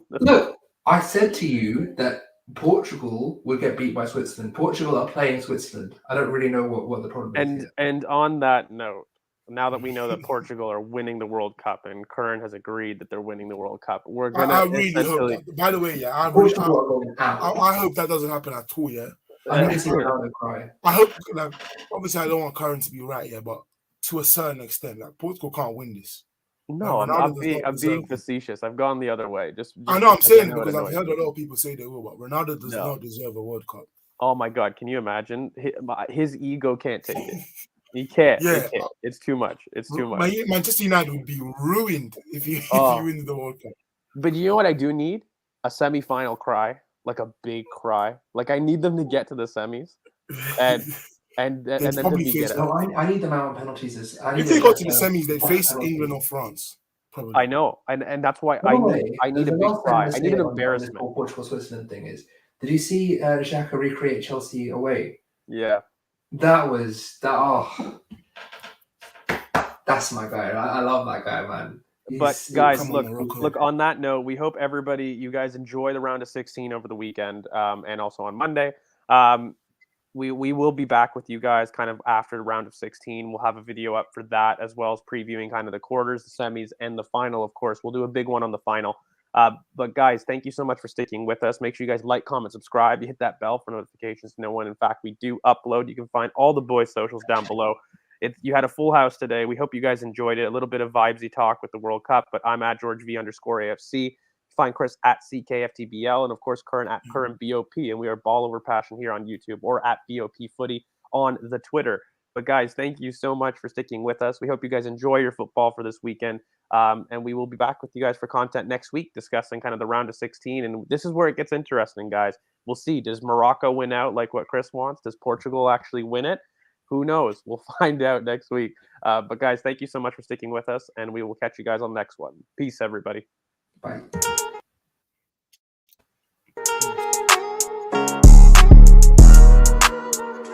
Look, I said to you that Portugal would get beat by Switzerland. Portugal are playing Switzerland. I don't really know what the problem is. And on that note, now that we know that Portugal are winning the World Cup and Curran has agreed that they're winning the World Cup, we're gonna. I really hope that. By the way, I hope that doesn't happen at all. Yeah. I need to see Ronaldo cry. I hope, obviously, I don't want Curran to be right, but to a certain extent, Portugal can't win this. No, I'm being facetious. I've gone the other way. I know I'm saying because I've heard a lot of people say they will, but Ronaldo does not deserve a World Cup. Oh my God! Can you imagine? His ego can't take it. He can't. Yeah, he can't. It's too much. It's too much. Manchester United would be ruined if you win the World Cup. But you know what I do need? A semi-final cry, like a big cry. Like I need them to get to the semis, and then to be get out. I need them out on penalties. If they go to the semis, they face England or France. Probably. I know, and that's why I need a big cry. I need an embarrassment. The Portugal Switzerland thing is. Did you see Xhaka recreate Chelsea away? Yeah. That was that. Oh, that's my guy. I love that guy, man. But He's guys, Come on, look, Morocco. on that note, we hope you guys enjoy the round of 16 over the weekend, and also on Monday. We will be back with you guys kind of after the round of 16. We'll have a video up for that, as well as previewing kind of the quarters, the semis, and the final. Of course, we'll do a big one on the final. But guys, thank you so much for sticking with us. Make sure you guys like, comment, subscribe. You hit that bell for notifications to know when, in fact, we do upload. You can find all the boys' socials down below. You had a full house today. We hope you guys enjoyed it. A little bit of vibesy talk with the World Cup, but I'm at GeorgeV_AFC. Find Chris at CKFTBL, and of course, Curran at Curran BoP, and we are Ball Over Passion here on YouTube, or at BoP Footy on the Twitter. But guys, thank you so much for sticking with us. We hope you guys enjoy your football for this weekend, and we will be back with you guys for content next week, discussing kind of the round of 16. And this is where it gets interesting, guys. We'll see. Does Morocco win out like what Chris wants? Does Portugal actually win it? Who knows? We'll find out next week. But guys, thank you so much for sticking with us, and we will catch you guys on the next one. Peace, everybody. Bye.